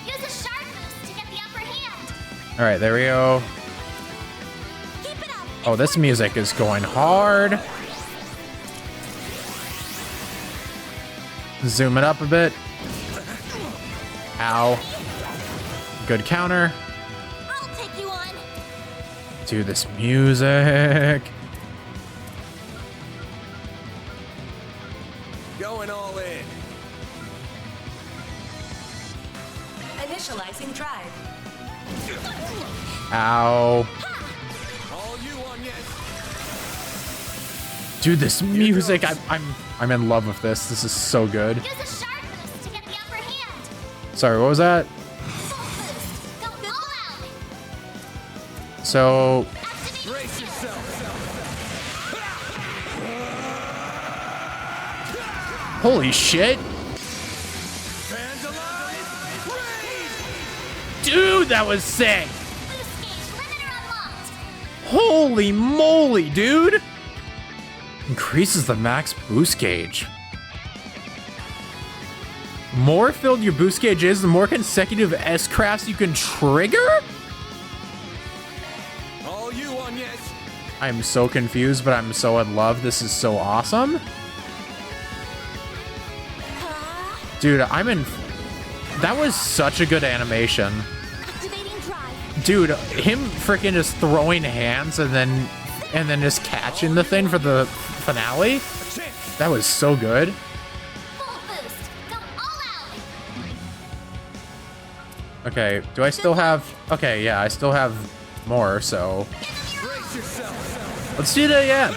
Speaker 13: Use a sharp boost to get the upper hand.
Speaker 1: Alright, there we go.
Speaker 13: Keep it up.
Speaker 1: Oh, this music is going hard. Zoom it up a bit. Ow. Good counter.
Speaker 13: I'll take you on.
Speaker 1: Do this music.
Speaker 5: Going all in.
Speaker 12: Initializing drive.
Speaker 1: Ow.
Speaker 5: All you on yes.
Speaker 1: Dude, this music, I'm in love with this. This is so good.
Speaker 13: Use a sharp boost to get the upper hand.
Speaker 1: Sorry, what was that?
Speaker 13: Full boost. Go all out.
Speaker 1: So,
Speaker 5: Brace yourself.
Speaker 1: holy shit.
Speaker 5: Vandalize.
Speaker 1: Dude, that was sick.
Speaker 13: Boost gauge limiter unlocked.
Speaker 1: Holy moly, dude. Increases the max boost gauge. More filled your boost gauge is, the more consecutive S-crafts you can trigger?
Speaker 5: All you on yes.
Speaker 1: I'm so confused, but I'm so in love. This is so awesome. Dude, I'm in... That was such a good animation.
Speaker 13: Activating drive.
Speaker 1: Dude, him freaking just throwing hands and then just catching the thing for the finale. That was so good.
Speaker 13: Full boost. Go all out.
Speaker 1: Okay, do I still have... Okay, yeah, I still have more, so...
Speaker 5: Brace yourself.
Speaker 1: Let's do that again.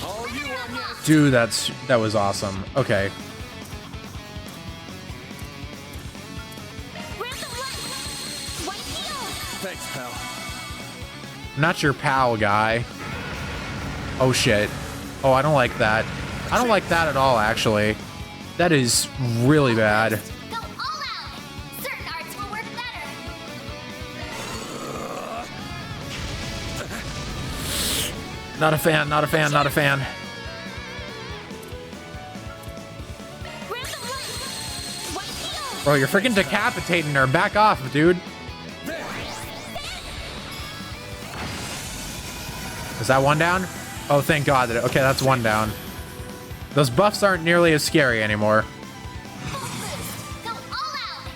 Speaker 5: All you on yes.
Speaker 1: Dude, that was awesome. Okay.
Speaker 13: Grab the light. White field.
Speaker 5: Thanks, pal.
Speaker 1: I'm not your pal, guy. Oh, shit. Oh, I don't like that. I don't like that at all, actually. That is really bad.
Speaker 13: Go all out. Certain arts will work better.
Speaker 1: Not a fan, not a fan, not a fan.
Speaker 13: Grab the light. White field.
Speaker 1: Bro, you're freaking decapitating her. Back off, dude. Is that one down? Oh, thank God. Okay, that's one down. Those buffs aren't nearly as scary anymore.
Speaker 13: Full boost. Go all out.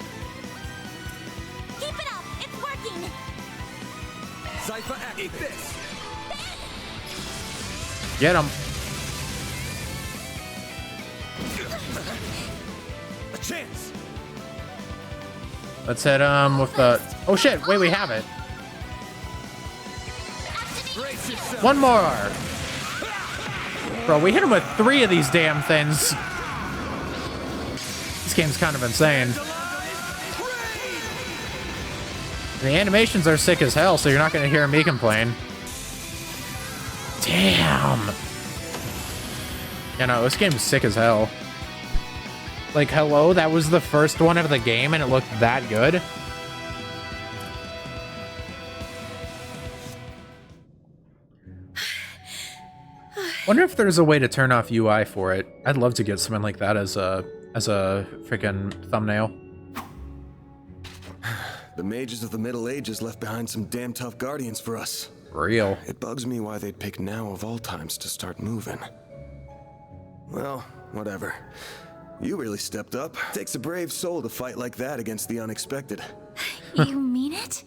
Speaker 13: Keep it up. It's working.
Speaker 5: Cypher, eat this.
Speaker 1: Get him.
Speaker 5: A chance.
Speaker 1: Let's hit him with the... Oh shit, wait, we have it. One more. Bro, we hit him with 3 of these damn things. This game's kind of insane. The animations are sick as hell, so you're not going to hear me complain. Damn. You know, this game's sick as hell. Like, hello, that was the first one of the game and it looked that good? Wonder if there's a way to turn off UI for it. I'd love to get something like that as a freaking thumbnail.
Speaker 5: The mages of the Middle Ages left behind some damn tough guardians for us.
Speaker 1: Real.
Speaker 5: It bugs me why they'd pick now of all times to start moving. Well, whatever. You really stepped up. Takes a brave soul to fight like that against the unexpected.
Speaker 7: You mean it?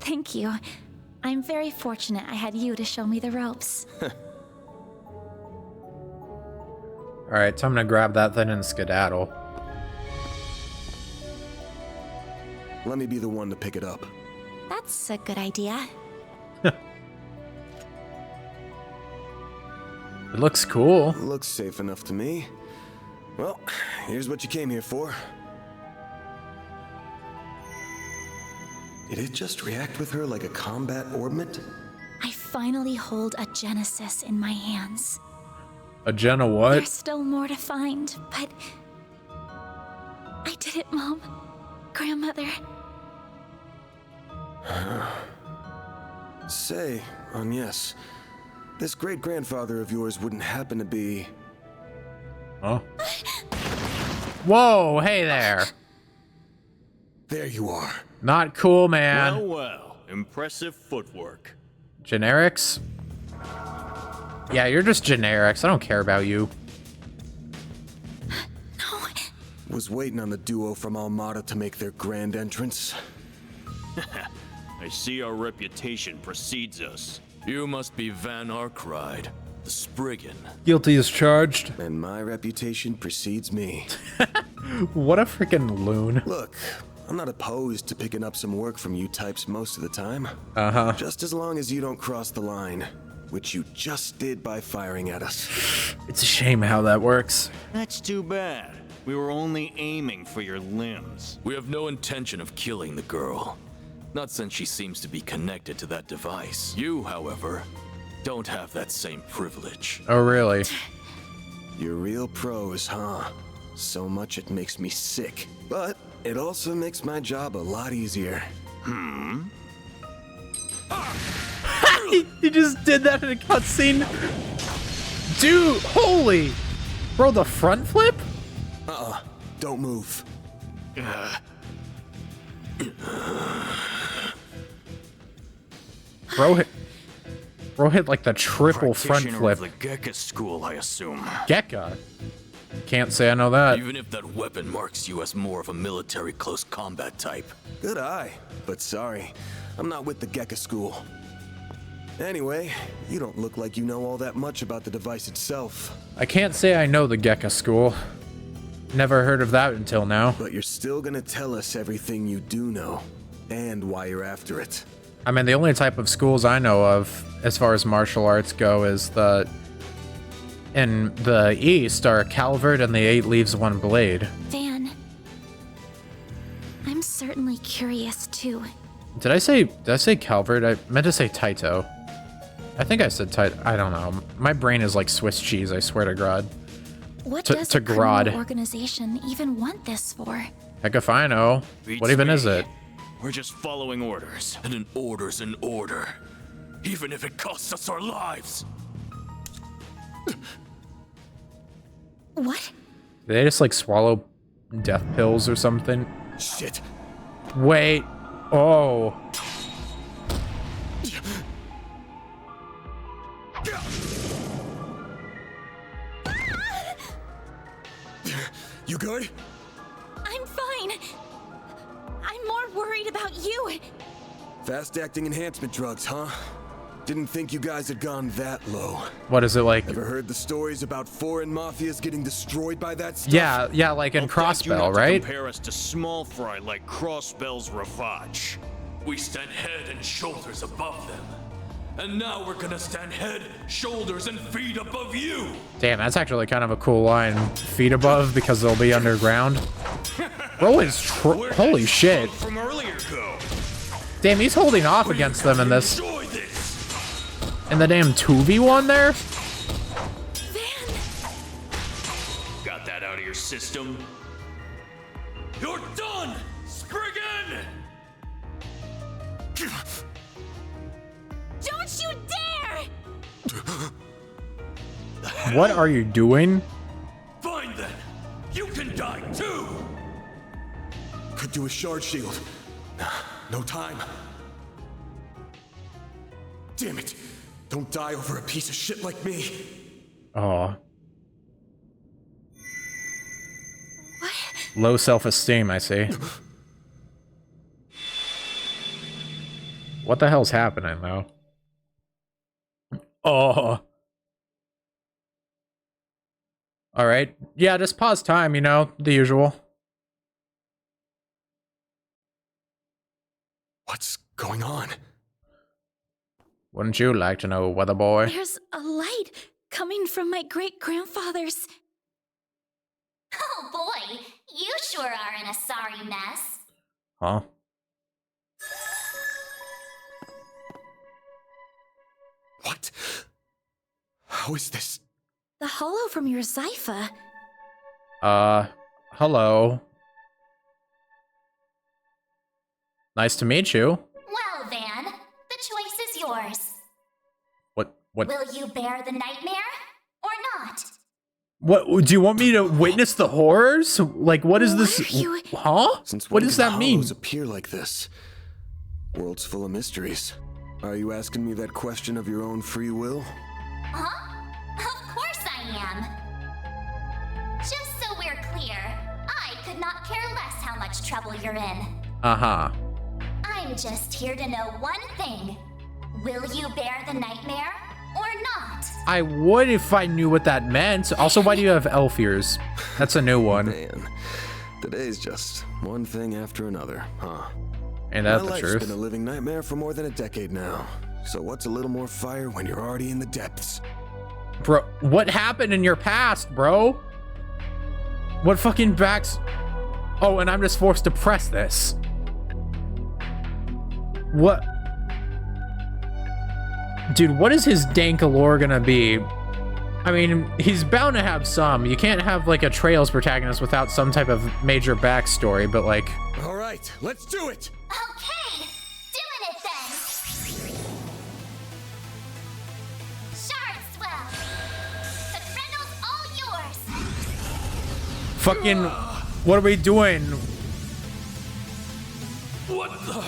Speaker 7: Thank you. I'm very fortunate I had you to show me the ropes.
Speaker 1: Alright, so I'm gonna grab that thing and skedaddle.
Speaker 5: Let me be the one to pick it up.
Speaker 7: That's a good idea.
Speaker 1: It looks cool.
Speaker 5: Looks safe enough to me. Well, here's what you came here for. Did it just react with her like a combat orbment?
Speaker 7: I finally hold a Genesis in my hands.
Speaker 1: A Jenna what?
Speaker 7: There's still more to find, but... I did it, Mom. Grandmother.
Speaker 5: Say, yes. This great-grandfather of yours wouldn't happen to be...
Speaker 1: Huh? Whoa, hey there.
Speaker 5: There you are.
Speaker 1: Not cool, man.
Speaker 14: Well, well. Impressive footwork.
Speaker 1: Generics? Yeah, you're just generics. I don't care about you.
Speaker 7: No.
Speaker 5: Was waiting on the duo from Almada to make their grand entrance.
Speaker 14: I see our reputation precedes us.
Speaker 15: You must be Van Arkride, the Spriggan.
Speaker 1: Guilty as charged.
Speaker 5: And my reputation precedes me.
Speaker 1: What a freaking loon.
Speaker 5: Look, I'm not opposed to picking up some work from you types most of the time.
Speaker 1: Uh-huh.
Speaker 5: Just as long as you don't cross the line, which you just did by firing at us.
Speaker 1: It's a shame how that works.
Speaker 14: That's too bad. We were only aiming for your limbs.
Speaker 15: We have no intention of killing the girl. Not since she seems to be connected to that device. You, however, don't have that same privilege.
Speaker 1: Oh, really?
Speaker 5: You're real pros, huh? So much it makes me sick. But it also makes my job a lot easier.
Speaker 1: He just did that in a cutscene. Dude, holy. Bro, the front flip?
Speaker 5: Don't move.
Speaker 1: Bro hit like the triple front flip.
Speaker 14: Of the Gekka school, I assume.
Speaker 1: Gekka? Can't say I know that.
Speaker 15: Even if that weapon marks you as more of a military close combat type.
Speaker 5: Good eye, but sorry, I'm not with the Gekka school. Anyway, you don't look like you know all that much about the device itself.
Speaker 1: I can't say I know the Gekka school. Never heard of that until now.
Speaker 5: But you're still gonna tell us everything you do know, and why you're after it.
Speaker 1: I mean, the only type of schools I know of, as far as martial arts go, is in the East are Calvert and the 8 Leaves One Blade.
Speaker 7: Van, I'm certainly curious too.
Speaker 1: Did I say Calvert? I meant to say Taito. I think I said Taito. I don't know. My brain is like Swiss cheese, I swear to God.
Speaker 7: What does a criminal organization even want this for?
Speaker 1: Heck if I know. What even is it?
Speaker 14: We're just following orders.
Speaker 15: And an order's an order. Even if it costs us our lives.
Speaker 7: What?
Speaker 1: Did they just like swallow death pills or something?
Speaker 5: Shit.
Speaker 1: Wait. Oh.
Speaker 5: You good?
Speaker 7: I'm fine. I'm more worried about you.
Speaker 5: Fast-acting enhancement drugs, huh? Didn't think you guys had gone that low.
Speaker 1: What is it like?
Speaker 5: Ever heard the stories about foreign mafias getting destroyed by that stuff?
Speaker 1: Yeah, like in Crossbell, right?
Speaker 14: Compare us to small fry like Crossbell's Ravage.
Speaker 15: We stand head and shoulders above them. And now we're gonna stand head, shoulders, and feet above you.
Speaker 1: Damn, that's actually kind of a cool line. Feet above because they'll be underground. Bro is holy shit.
Speaker 14: From earlier go.
Speaker 1: Damn, he's holding off against them in this. In the damn 2v1 there?
Speaker 14: Got that out of your system? You're done, Spriggan!
Speaker 13: Don't you dare!
Speaker 1: What are you doing?
Speaker 15: Fine then. You can die too.
Speaker 5: Could do a shard shield. No time. Damn it. Don't die over a piece of shit like me.
Speaker 1: Oh. Low self-esteem, I see. What the hell's happening, though? Oh. Alright. Yeah, just pause time, you know, the usual.
Speaker 5: What's going on?
Speaker 1: Wouldn't you like to know, weather boy?
Speaker 7: There's a light coming from my great-grandfather's.
Speaker 13: Oh boy, you sure are in a sorry mess.
Speaker 1: Huh?
Speaker 5: What? How is this?
Speaker 7: The hollow from your Zypha.
Speaker 1: Hello. Nice to meet you.
Speaker 13: Well, Van, the choice is yours.
Speaker 1: What?
Speaker 13: Will you bear the nightmare or not?
Speaker 1: What? Do you want me to witness the horrors? Like, what is this? Huh?
Speaker 5: Since
Speaker 1: What
Speaker 5: when
Speaker 1: does
Speaker 5: do
Speaker 1: that mean?
Speaker 5: hollows appear like this? World's full of mysteries. Are you asking me that question of your own free will?
Speaker 13: Huh? Of course I am. Just so we're clear, I could not care less how much trouble you're in.
Speaker 1: Uh-huh.
Speaker 13: I'm just here to know one thing. Will you bear the nightmare or not?
Speaker 1: I would if I knew what that meant. Also, why do you have elf ears? That's a new one.
Speaker 5: Man, today's just one thing after another, huh?
Speaker 1: Ain't that
Speaker 5: My
Speaker 1: the
Speaker 5: life's
Speaker 1: truth?
Speaker 5: been a living nightmare for more than a decade now. So what's a little more fire when you're already in the depths?
Speaker 1: Bro, what happened in your past, bro? What fucking backs? Oh, and I'm just forced to press this. What? Dude, what is his dank lore gonna be? I mean, he's bound to have some. You can't have, like, a Trails protagonist without some type of major backstory, but, like...
Speaker 5: All right, let's do it!
Speaker 13: Okay, doing it then. Shard swell. The all yours.
Speaker 1: Fucking... What are we doing?
Speaker 15: What the?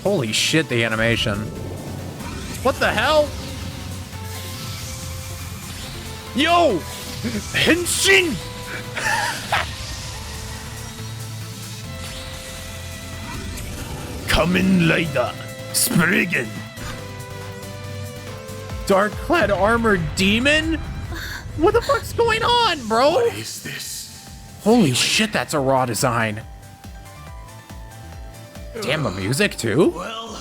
Speaker 1: Holy shit, the animation. What the hell? Yo! Henshin! Coming later, Spriggan. Dark-clad armored demon? What the fuck's going on, bro?
Speaker 5: What is this?
Speaker 1: Holy shit, that's a raw design. Damn, the music too?
Speaker 14: Well,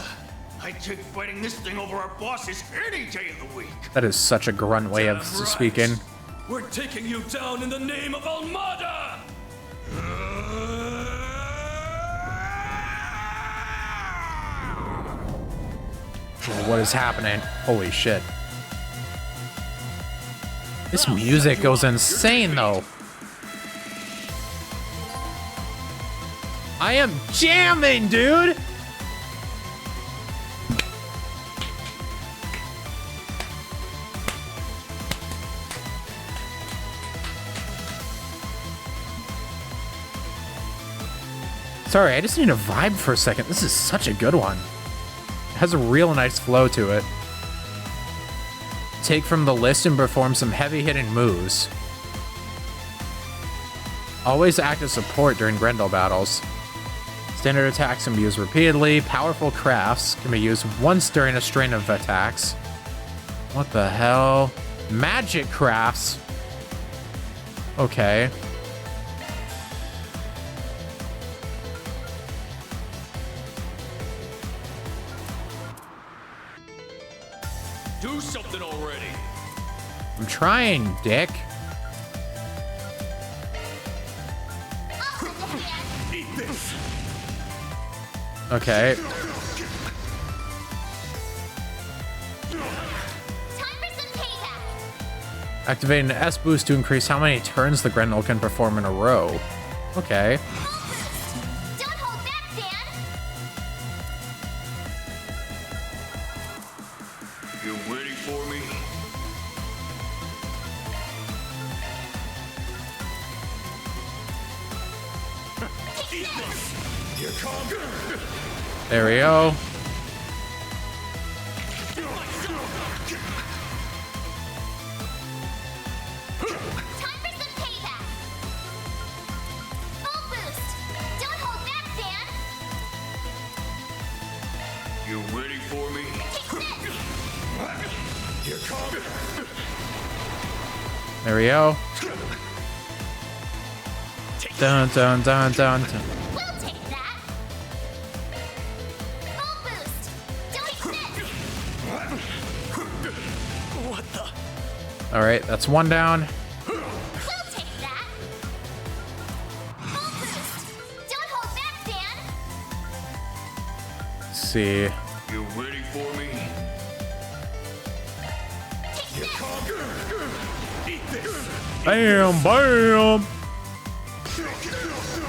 Speaker 14: I take fighting this thing over our bosses any day of the week.
Speaker 1: That is such a grunt way of speaking.
Speaker 15: We're taking you down in the name of Almada!
Speaker 1: What is happening? Holy shit. This music goes insane, though. I am jamming, dude! Sorry, I just need a vibe for a second. This is such a good one. It has a real nice flow to it. Take from the list and perform some heavy-hitting moves. Always act as support during Grendel battles. Standard attacks can be used repeatedly. Powerful crafts can be used once during a string of attacks. What the hell? Magic crafts? Okay.
Speaker 15: Do something already.
Speaker 1: I'm trying, dick.
Speaker 15: Eat this.
Speaker 1: Okay.
Speaker 13: Time for some payback.
Speaker 1: Activating an S boost to increase how many turns the Grendel can perform in a row. Okay.
Speaker 13: Don't hold back, Dan.
Speaker 15: You waiting for me? Eat this. Here comes.
Speaker 1: There we go.
Speaker 13: Time for some payback. Full boost. Don't hold back, Dan.
Speaker 15: You waiting for me? Here comes.
Speaker 1: There we go. Dun dun dun dun dun.
Speaker 13: We'll take that. Full boost. Don't miss.
Speaker 15: What the?
Speaker 1: All right, that's one down.
Speaker 13: We'll take that. Full boost. Don't hold back, Dan.
Speaker 1: Let's see.
Speaker 15: You waiting for me? Here comes. Eat this.
Speaker 1: Bam, bam.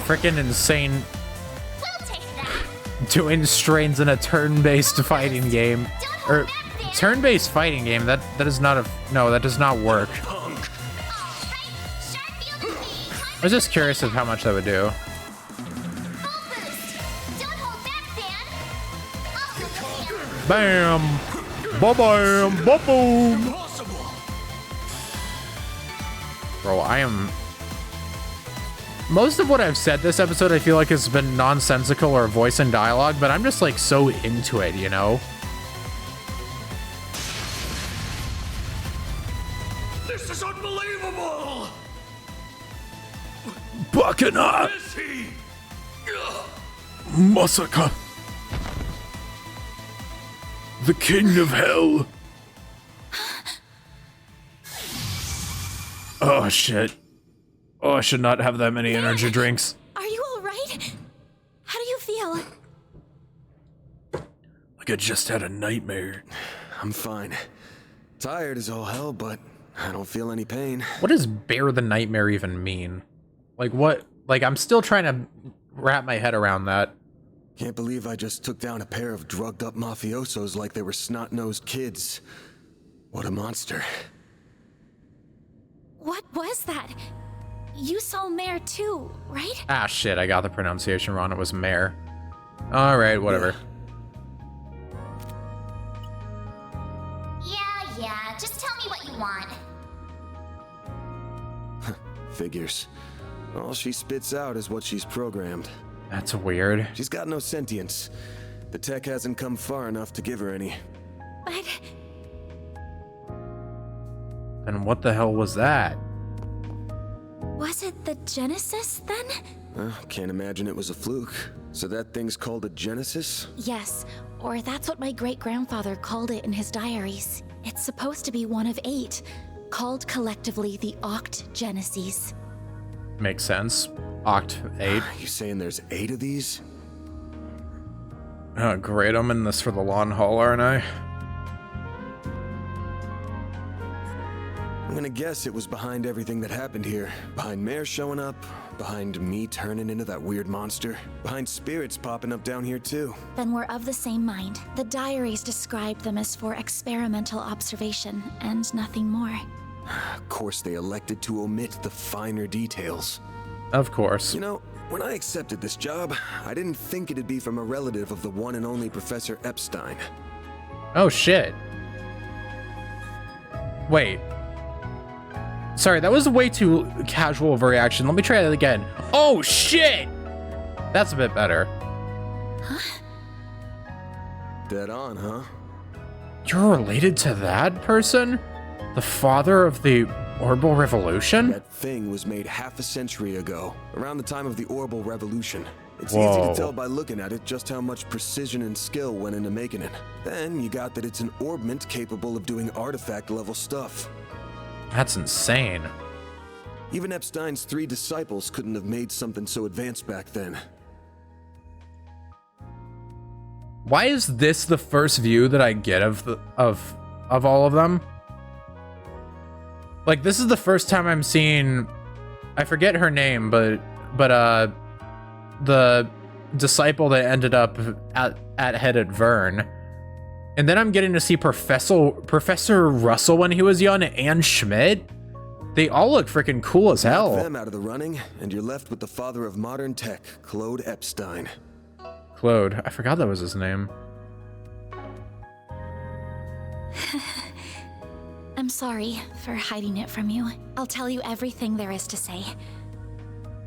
Speaker 1: Freaking insane.
Speaker 13: We'll take that.
Speaker 1: Doing strains in a turn-based fighting game. Or turn-based fighting game. That is not a no, that does not work. I was just curious of how much that would do. Bam! Ba-bam! Ba-boom! Bro, I am... Most of what I've said this episode, I feel like has been nonsensical or voice and dialogue, but I'm just like so into it, you know?
Speaker 15: This is unbelievable!
Speaker 1: Bakana!
Speaker 15: Is he?
Speaker 1: Masaka! The king of hell! Oh shit. Oh, I should not have that many energy drinks.
Speaker 7: Are you all right? How do you feel?
Speaker 1: Like I just had a nightmare.
Speaker 5: I'm fine. Tired as all hell, but I don't feel any pain.
Speaker 1: What does bear the nightmare even mean? Like what? Like I'm still trying to wrap my head around that.
Speaker 5: Can't believe I just took down a pair of drugged up mafiosos like they were snot-nosed kids. What a monster.
Speaker 7: What was that? You saw Mare too, right?
Speaker 1: Ah shit, I got the pronunciation wrong. It was mare. Alright, whatever.
Speaker 13: Yeah, just tell me what you want.
Speaker 5: Figures. All she spits out is what she's programmed.
Speaker 1: That's weird.
Speaker 5: She's got no sentience. The tech hasn't come far enough to give her any.
Speaker 7: But...
Speaker 1: And what the hell was that?
Speaker 7: was it the Genesis, then?
Speaker 5: Can't imagine it was a fluke. So that thing's called a Genesis?
Speaker 7: Yes, or that's what my great-grandfather called it in his diaries. It's supposed to be one of 8, called collectively the Oct Genesis.
Speaker 1: Makes sense. Oct 8.
Speaker 5: You saying there's 8 of these?
Speaker 1: Oh, great. I'm in this for the long haul, aren't I?
Speaker 5: I'm gonna guess it was behind everything that happened here. Behind Mare showing up, behind me turning into that weird monster, behind spirits popping up down here too.
Speaker 7: Then we're of the same mind. The diaries described them as for experimental observation, and nothing more.
Speaker 5: Of course they elected to omit the finer details.
Speaker 1: Of course.
Speaker 5: You know, when I accepted this job, I didn't think it'd be from a relative of the one and only Professor Epstein.
Speaker 1: Oh shit. Wait. Sorry, that was way too casual of a reaction. Let me try that again. Oh shit! That's a bit better.
Speaker 5: Dead on, huh?
Speaker 1: You're related to that person? The father of the Orbital Revolution?
Speaker 5: That thing was made half a century ago, around the time of the Orbital Revolution. It's
Speaker 1: Whoa.
Speaker 5: easy to tell by looking at it just how much precision and skill went into making it. Then you got that it's an orbment capable of doing artifact-level stuff.
Speaker 1: That's insane.
Speaker 5: Even Epstein's 3 disciples couldn't have made something so advanced back then.
Speaker 1: Why is this the first view that I get of all of them? Like, this is the first time I'm seeing, I forget her name, but the disciple that ended up at head at Vern. And then I'm getting to see Professor Russell when he was young and Schmidt. They all look freaking cool as hell.
Speaker 5: Knock them out of the running, and you're left with the father of modern tech, Claude Epstein.
Speaker 1: Claude, I forgot that was his name.
Speaker 7: I'm sorry for hiding it from you. I'll tell you everything there is to say.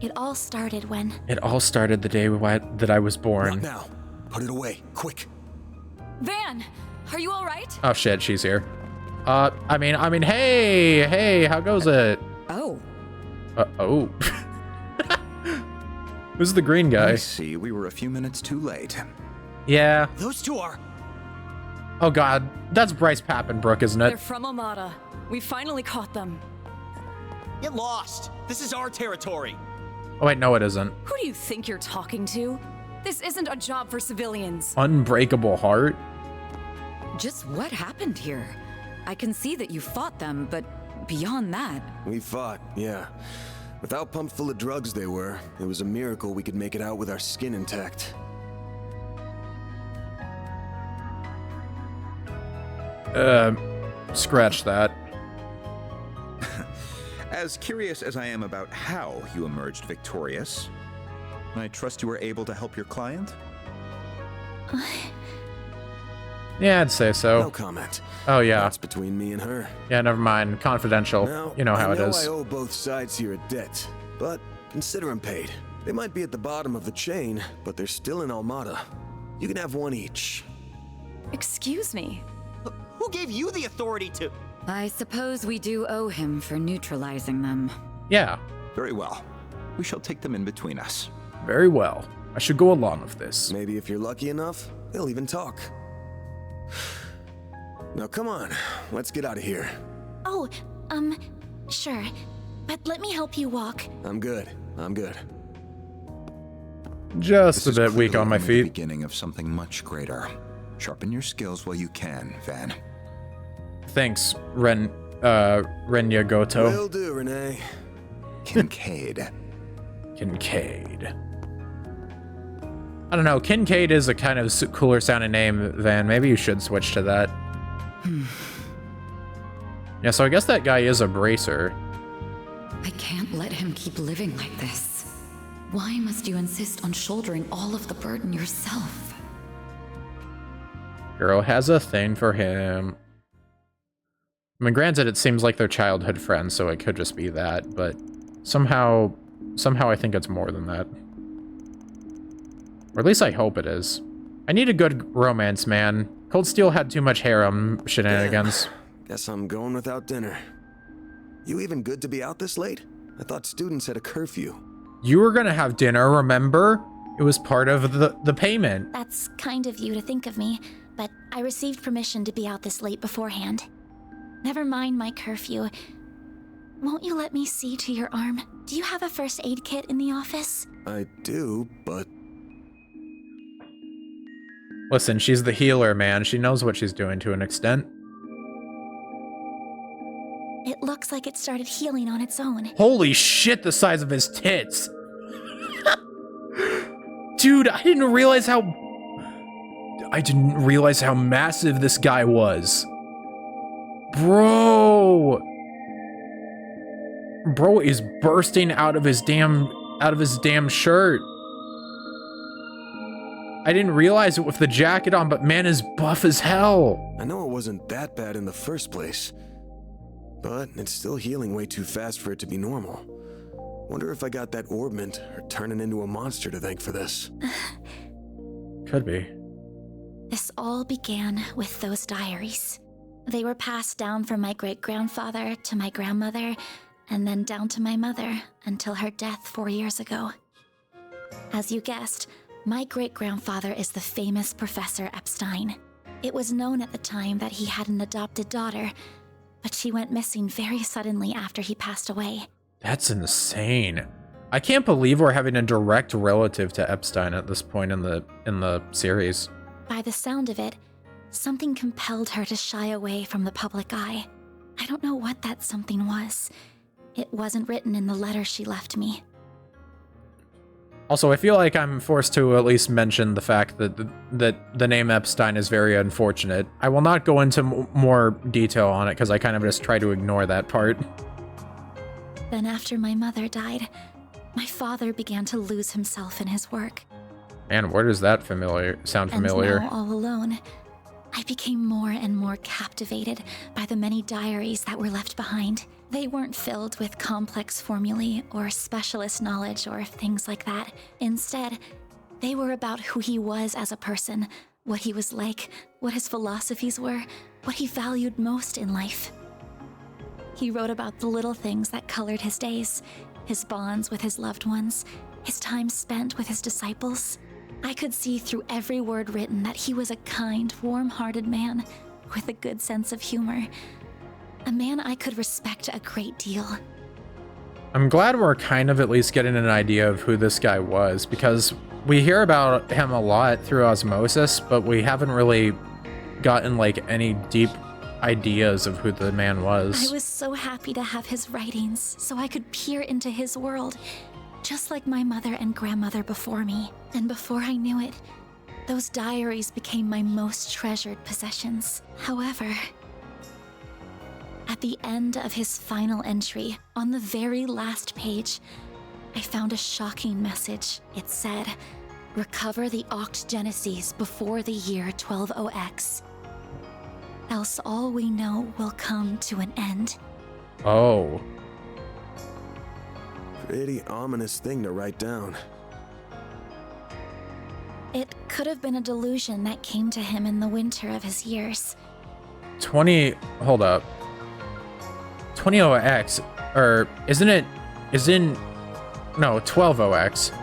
Speaker 7: It all started when...
Speaker 1: It all started the day that I was born.
Speaker 5: Not now. Put it away, quick.
Speaker 4: Van, are you all right?
Speaker 1: Oh shit, she's here. I mean, hey, how goes it?
Speaker 4: Oh.
Speaker 1: Oh. Who's the green guy?
Speaker 16: I see, we were a few minutes too late.
Speaker 1: Yeah.
Speaker 14: Those two are...
Speaker 1: Oh god, that's Bryce Pappenbrook, isn't it?
Speaker 17: They're from Armada. We finally caught them.
Speaker 14: Get lost! This is our territory!
Speaker 1: Oh wait, no it isn't.
Speaker 17: Who do you think you're talking to? This isn't a job for civilians.
Speaker 1: Unbreakable Heart?
Speaker 4: Just what happened here? I can see that you fought them, but beyond that...
Speaker 5: We fought, yeah. Without pumped full of drugs they were, it was a miracle we could make it out with our skin intact.
Speaker 1: Scratch that.
Speaker 11: As curious as I am about how you emerged victorious, I trust you were able to help your client?
Speaker 1: Yeah, I'd say so.
Speaker 5: No comment.
Speaker 1: Oh yeah.
Speaker 5: That's between me and her.
Speaker 1: Yeah, never mind. Confidential.
Speaker 5: Now,
Speaker 1: you know how it is.
Speaker 5: I owe both sides here a debt, but consider them paid. They might be at the bottom of the chain, but they're still in Armada. You can have one each.
Speaker 17: Excuse me.
Speaker 14: Who gave you the authority to...
Speaker 4: I suppose we do owe him for neutralizing them.
Speaker 1: Yeah.
Speaker 11: Very well. We shall take them in between us.
Speaker 1: Very well. I should go along with this.
Speaker 5: Maybe if you're lucky enough, they'll even talk. Now come on, let's get out of here.
Speaker 7: Oh, sure. But let me help you walk.
Speaker 5: I'm good.
Speaker 1: Just a bit weak on my feet.
Speaker 11: The beginning of something much greater. Sharpen your skills while you can, Van.
Speaker 1: Thanks, Renya Goto.
Speaker 5: Will do, Renee.
Speaker 11: Kincaid.
Speaker 1: Kincaid. I don't know, Kincaid is a kind of cooler sounding name, Van. Maybe you should switch to that. Yeah, so I guess that guy is a bracer.
Speaker 4: I can't let him keep living like this. Why must you insist on shouldering all of the burden yourself?
Speaker 1: Girl has a thing for him. I mean, granted, it seems like they're childhood friends, so it could just be that, but somehow I think it's more than that. Or at least I hope it is. I need a good romance, man. Cold Steel had too much harem shenanigans.
Speaker 5: Damn. Guess I'm going without dinner. You even good to be out this late? I thought students had a curfew.
Speaker 1: You were gonna have dinner, remember? It was part of the payment.
Speaker 7: That's kind of you to think of me, but I received permission to be out this late beforehand. Never mind my curfew. Won't you let me see to your arm? Do you have a first aid kit in the office?
Speaker 5: I do, but...
Speaker 1: Listen, she's the healer, man. She knows what she's doing to an extent.
Speaker 7: It looks like it started healing on its own.
Speaker 1: Holy shit, the size of his tits. Dude, I didn't realize how massive this guy was. Bro is bursting out of his damn shirt. I didn't realize it with the jacket on, but man is buff as hell.
Speaker 5: I know it wasn't that bad in the first place, but it's still healing way too fast for it to be normal. Wonder if I got that orbment or turning into a monster to thank for this.
Speaker 1: Could be.
Speaker 7: This all began with those diaries. They were passed down from my great-grandfather to my grandmother, and then down to my mother until her death 4 years ago. As you guessed, my great-grandfather is the famous Professor Epstein. It was known at the time that he had an adopted daughter, but she went missing very suddenly after he passed away.
Speaker 1: That's insane. I can't believe we're having a direct relative to Epstein at this point in the series.
Speaker 7: By the sound of it, something compelled her to shy away from the public eye. I don't know what that something was. It wasn't written in the letter she left me.
Speaker 1: Also, I feel like I'm forced to at least mention the fact that the name Epstein is very unfortunate. I will not go into more detail on it because I kind of just try to ignore that part.
Speaker 7: Then after my mother died, my father began to lose himself in his work.
Speaker 1: And where does that sound familiar?
Speaker 7: And now, all alone, I became more and more captivated by the many diaries that were left behind. They weren't filled with complex formulae or specialist knowledge or things like that. Instead, they were about who he was as a person, what he was like, what his philosophies were, what he valued most in life. He wrote about the little things that colored his days, his bonds with his loved ones, his time spent with his disciples. I could see through every word written that he was a kind, warm-hearted man with a good sense of humor. A man I could respect a great deal.
Speaker 1: I'm glad we're kind of at least getting an idea of who this guy was, because we hear about him a lot through osmosis, but we haven't really gotten like any deep ideas of who the man was.
Speaker 7: I was so happy to have his writings so I could peer into his world, just like my mother and grandmother before me. And before I knew it, those diaries became my most treasured possessions. However, at the end of his final entry, on the very last page, I found a shocking message. It said, "Recover the Oct Genesis before the year 120X. Else all we know will come to an end."
Speaker 1: Oh.
Speaker 5: Pretty ominous thing to write down.
Speaker 7: It could have been a delusion that came to him in the winter of his years.
Speaker 1: 20OX, or isn't it, no, 12OX.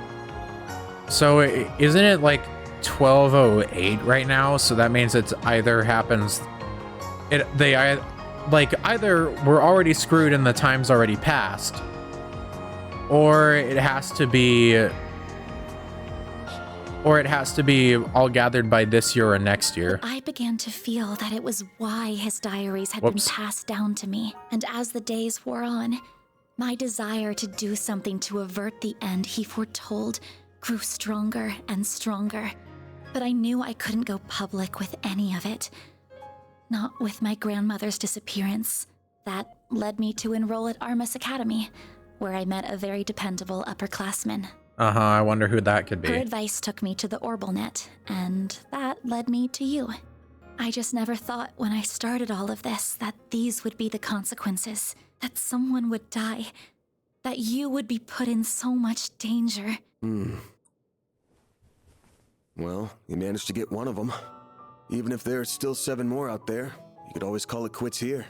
Speaker 1: So isn't it like 1208 right now? So that means it's either happens, either we're already screwed and the time's already passed, or it has to be all gathered by this year or next year.
Speaker 7: I began to feel that it was why his diaries had been passed down to me. And as the days wore on, my desire to do something to avert the end he foretold grew stronger and stronger. But I knew I couldn't go public with any of it. Not with my grandmother's disappearance. That led me to enroll at Armus Academy, where I met a very dependable upperclassman.
Speaker 1: I wonder who that could be.
Speaker 7: Her advice took me to the Orbalnet, and that led me to you. I just never thought when I started all of this that these would be the consequences. That someone would die. That you would be put in so much danger.
Speaker 5: Well, you managed to get one of them. Even if there are still 7 more out there, you could always call it quits here.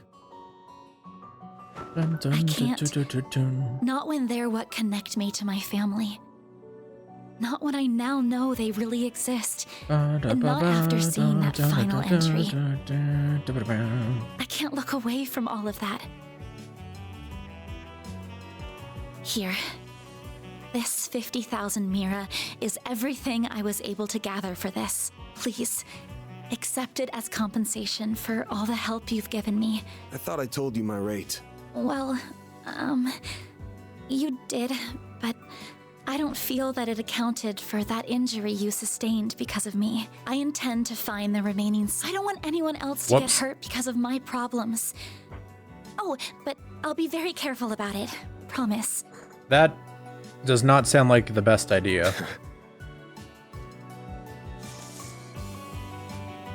Speaker 7: I can't. Not when they're what connect me to my family. Not when I now know they really exist. And not after seeing that final entry. I can't look away from all of that. Here. This 50,000 Mira is everything I was able to gather for this. Please, accept it as compensation for all the help you've given me.
Speaker 5: I thought I told you my rate.
Speaker 7: Well, you did, but I don't feel that it accounted for that injury you sustained because of me. I intend to find the remaining. I don't want anyone else to get hurt because of my problems. Oh, but I'll be very careful about it. Promise.
Speaker 1: That does not sound like the best idea.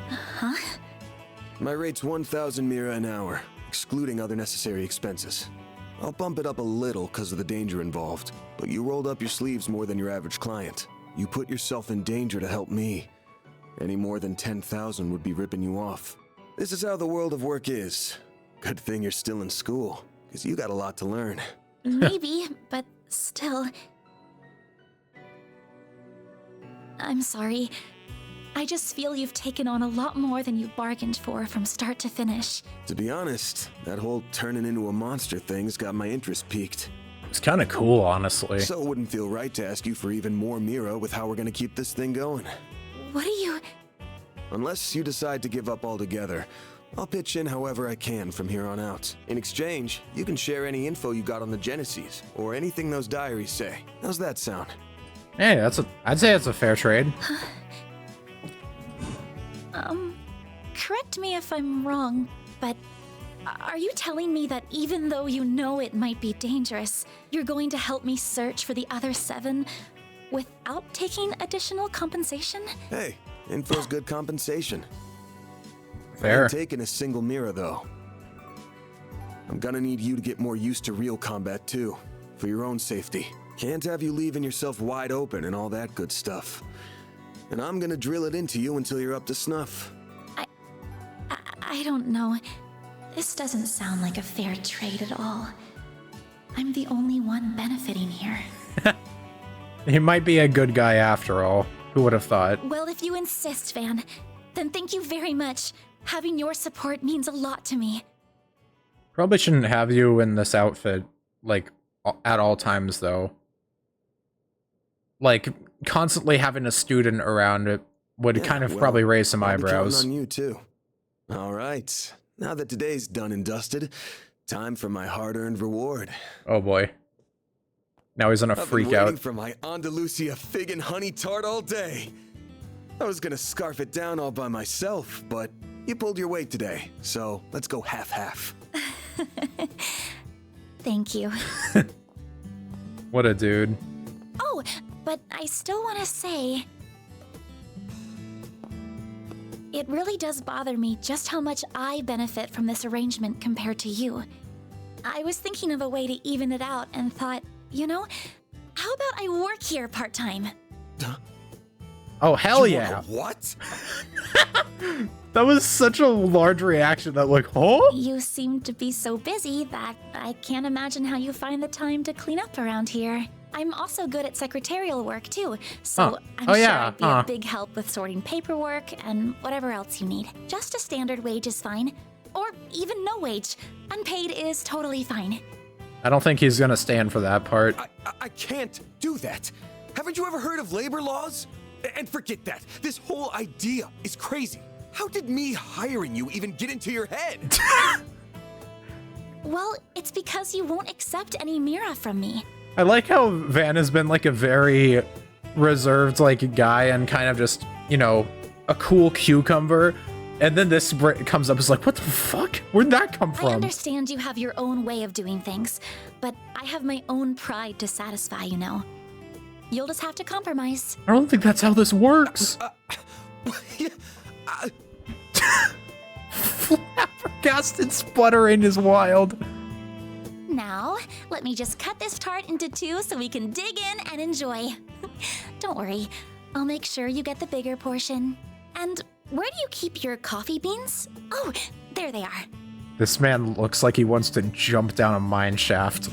Speaker 7: Huh?
Speaker 5: My rate's 1,000 Mira an hour, excluding other necessary expenses. I'll bump it up a little because of the danger involved, but you rolled up your sleeves more than your average client. You put yourself in danger to help me. Any more than 10,000 would be ripping you off. This is how the world of work is. Good thing you're still in school, because you got a lot to learn.
Speaker 7: Maybe, but still... I'm sorry. I just feel you've taken on a lot more than you bargained for from start to finish.
Speaker 5: To be honest, that whole turning into a monster thing's got my interest piqued.
Speaker 1: It's kind of cool, honestly.
Speaker 5: So it wouldn't feel right to ask you for even more Mira with how we're gonna keep this thing going.
Speaker 7: What are you...
Speaker 5: Unless you decide to give up altogether, I'll pitch in however I can from here on out. In exchange, you can share any info you got on the Genesis, or anything those diaries say. How's that sound?
Speaker 1: Hey, I'd say it's a fair trade.
Speaker 7: Correct me if I'm wrong, but are you telling me that even though you know it might be dangerous, you're going to help me search for the other 7 without taking additional compensation?
Speaker 5: Hey, info's good compensation.
Speaker 1: Fair.
Speaker 5: I ain't taking a single Mira, though. I'm gonna need you to get more used to real combat, too, for your own safety. Can't have you leaving yourself wide open and all that good stuff. And I'm gonna drill it into you until you're up to snuff.
Speaker 7: I don't know. This doesn't sound like a fair trade at all. I'm the only one benefiting here.
Speaker 1: He might be a good guy after all. Who would have thought?
Speaker 7: Well, if you insist, Van, then thank you very much. Having your support means a lot to me.
Speaker 1: Probably shouldn't have you in this outfit, like, at all times, though. Like, constantly having a student around it would kind of probably raise some eyebrows.
Speaker 5: On you, too. All right. Now that today's done and dusted, time for my hard-earned reward.
Speaker 1: Oh, boy. Now he's gonna freak out.
Speaker 5: I've been waiting for my Andalusia fig and honey tart all day. I was gonna scarf it down all by myself, but you pulled your weight today, so let's go half-half.
Speaker 7: Thank you.
Speaker 1: What a dude.
Speaker 7: Oh, but I still want to say... It really does bother me just how much I benefit from this arrangement compared to you. I was thinking of a way to even it out and thought, you know, how about I work here part-time?
Speaker 1: Oh, hell yeah.
Speaker 5: What?
Speaker 1: That was such a large reaction that, like, huh?
Speaker 7: You seem to be so busy that I can't imagine how you find the time to clean up around here. I'm also good at secretarial work, too, so I'm sure I'd be a big help with sorting paperwork and whatever else you need. Just a standard wage is fine. Or even no wage. Unpaid is totally fine.
Speaker 1: I don't think he's gonna stand for that part.
Speaker 5: I can't do that. Haven't you ever heard of labor laws? And forget that. This whole idea is crazy. How did me hiring you even get into your head?
Speaker 7: Well, it's because you won't accept any Mira from me.
Speaker 1: I like how Van has been like a very reserved like guy and kind of just, you know, a cool cucumber. And then this comes up, it's like, what the fuck? Where'd that come from?
Speaker 7: I understand you have your own way of doing things, but I have my own pride to satisfy, you know. You'll just have to compromise.
Speaker 1: I don't think that's how this works. Flabbergasted sputtering is wild.
Speaker 7: Now, let me just cut this tart into 2 so we can dig in and enjoy. Don't worry, I'll make sure you get the bigger portion. And where do you keep your coffee beans? Oh, there they are.
Speaker 1: This man looks like he wants to jump down a mine shaft.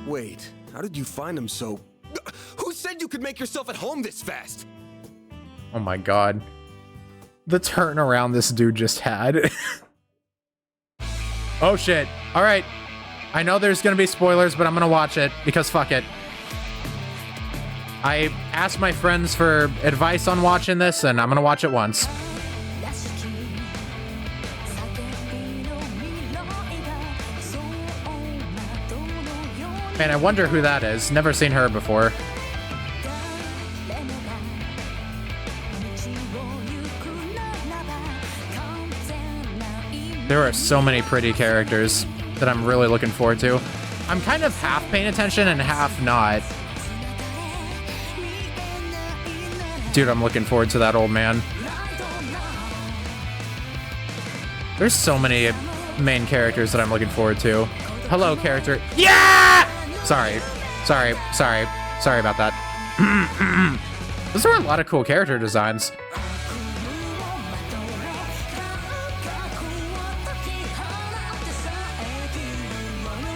Speaker 5: Wait, how did you find them so... Who said you could make yourself at home this fast?
Speaker 1: Oh my god. The turnaround this dude just had. Oh shit. Alright. I know there's gonna be spoilers, but I'm gonna watch it, because fuck it. I asked my friends for advice on watching this, and I'm gonna watch it once. Man, I wonder who that is. Never seen her before. There are so many pretty characters that I'm really looking forward to. I'm kind of half paying attention and half not. Dude, I'm looking forward to that old man. There's so many main characters that I'm looking forward to. Hello, character. Yeah! Sorry about that. Those are a lot of cool character designs.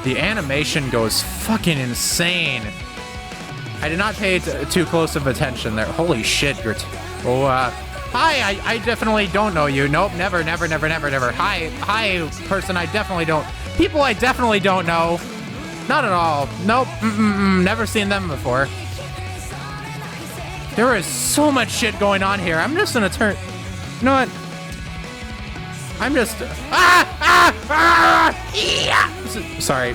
Speaker 1: The animation goes fucking insane. I did not pay too close of attention there. Holy shit, you're... hi, I definitely don't know you. Nope, never. Hi, person I definitely don't... People I definitely don't know. Not at all. Nope, never seen them before. There is so much shit going on here. I'm just gonna turn... You know what? I'm just... Yeah! Sorry.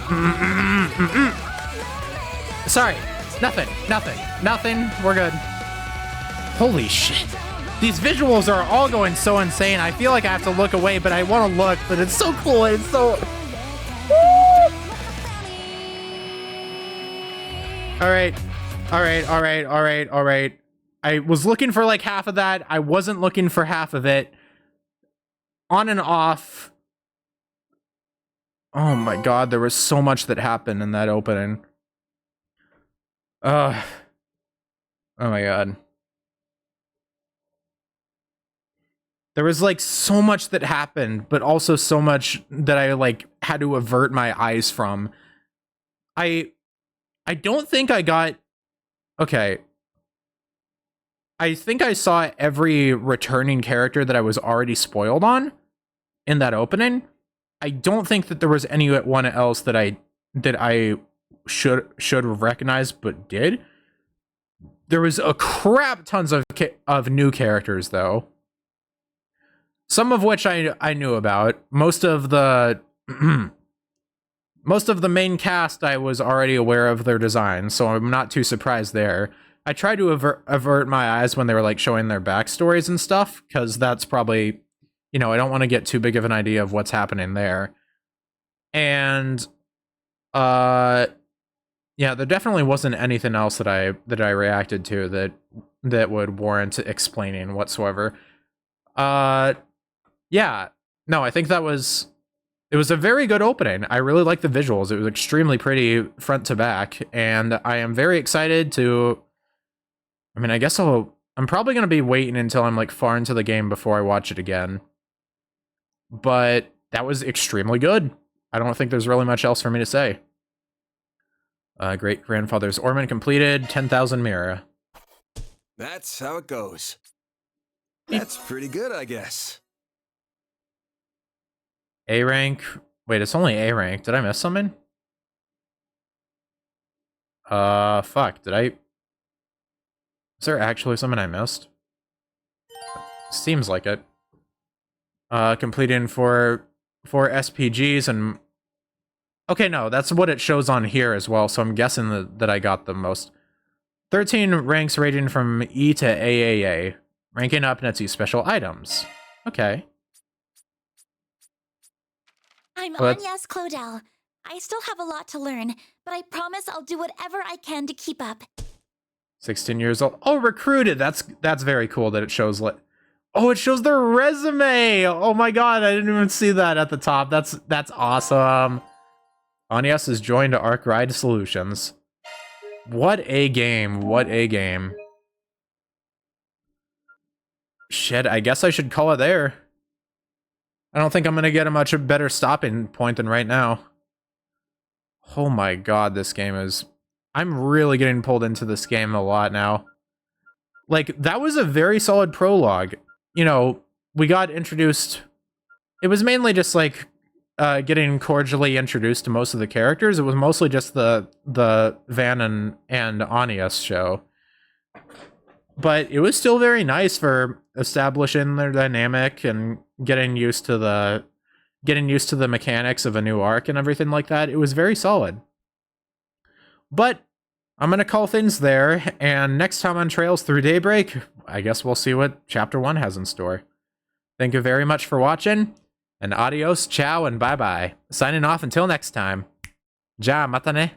Speaker 1: Sorry. Nothing. We're good. Holy shit. These visuals are all going so insane. I feel like I have to look away, but I want to look, but it's so cool. It's so... All right. I was looking for like half of that. I wasn't looking for half of it. On and off. Oh my god, there was so much that happened in that opening. Oh my god. There was like so much that happened, but also so much that I like had to avert my eyes from. I don't think I got... Okay. I think I saw every returning character that I was already spoiled on in that opening. I don't think that there was anyone else that I should have recognized but did. There was a crap tons of new characters though. Some of which I knew about. Most of the main cast I was already aware of their designs, so I'm not too surprised there. I tried to avert my eyes when they were like showing their backstories and stuff, because that's probably, you know, I don't want to get too big of an idea of what's happening there. And yeah, there definitely wasn't anything else that I reacted to that would warrant explaining whatsoever. Yeah, no, I think it was a very good opening. I really like the visuals. It was extremely pretty front to back, and I am very excited to... I mean, I guess I'm probably going to be waiting until I'm like far into the game before I watch it again. But that was extremely good. I don't think there's really much else for me to say. Great grandfather's ornament completed, 10,000 mirror.
Speaker 5: That's how it goes. That's pretty good, I guess.
Speaker 1: A rank. Wait, it's only A rank. Did I miss something? Fuck. Did I... Is there actually something I missed? Seems like it. Completing for SPGs and... Okay, no, that's what it shows on here as well, so I'm guessing that I got the most. 13 ranks ranging from E to AAA. Ranking up nets you special items. Okay.
Speaker 7: I'm Agnes Claudel. I still have a lot to learn, but I promise I'll do whatever I can to keep up.
Speaker 1: 16 years old. Oh, recruited. That's very cool that it shows like... Oh, it shows their resume. Oh my god, I didn't even see that at the top. That's awesome. Agnes has joined Arc Ride Solutions. What a game. What a game. Shit, I guess I should call it there. I don't think I'm going to get a much better stopping point than right now. Oh my god, this game is... I'm really getting pulled into this game a lot now. Like, that was a very solid prologue. You know, we got introduced... It was mainly just, like, getting cordially introduced to most of the characters. It was mostly just the Van and Agnes show. But it was still very nice for establishing their dynamic and getting used to the mechanics of a new arc and everything like that. It was very solid. But I'm going to call things there, and next time on Trails Through Daybreak, I guess we'll see what Chapter 1 has in store. Thank you very much for watching, and adios, ciao, and bye-bye. Signing off until next time. Ja, mata ne.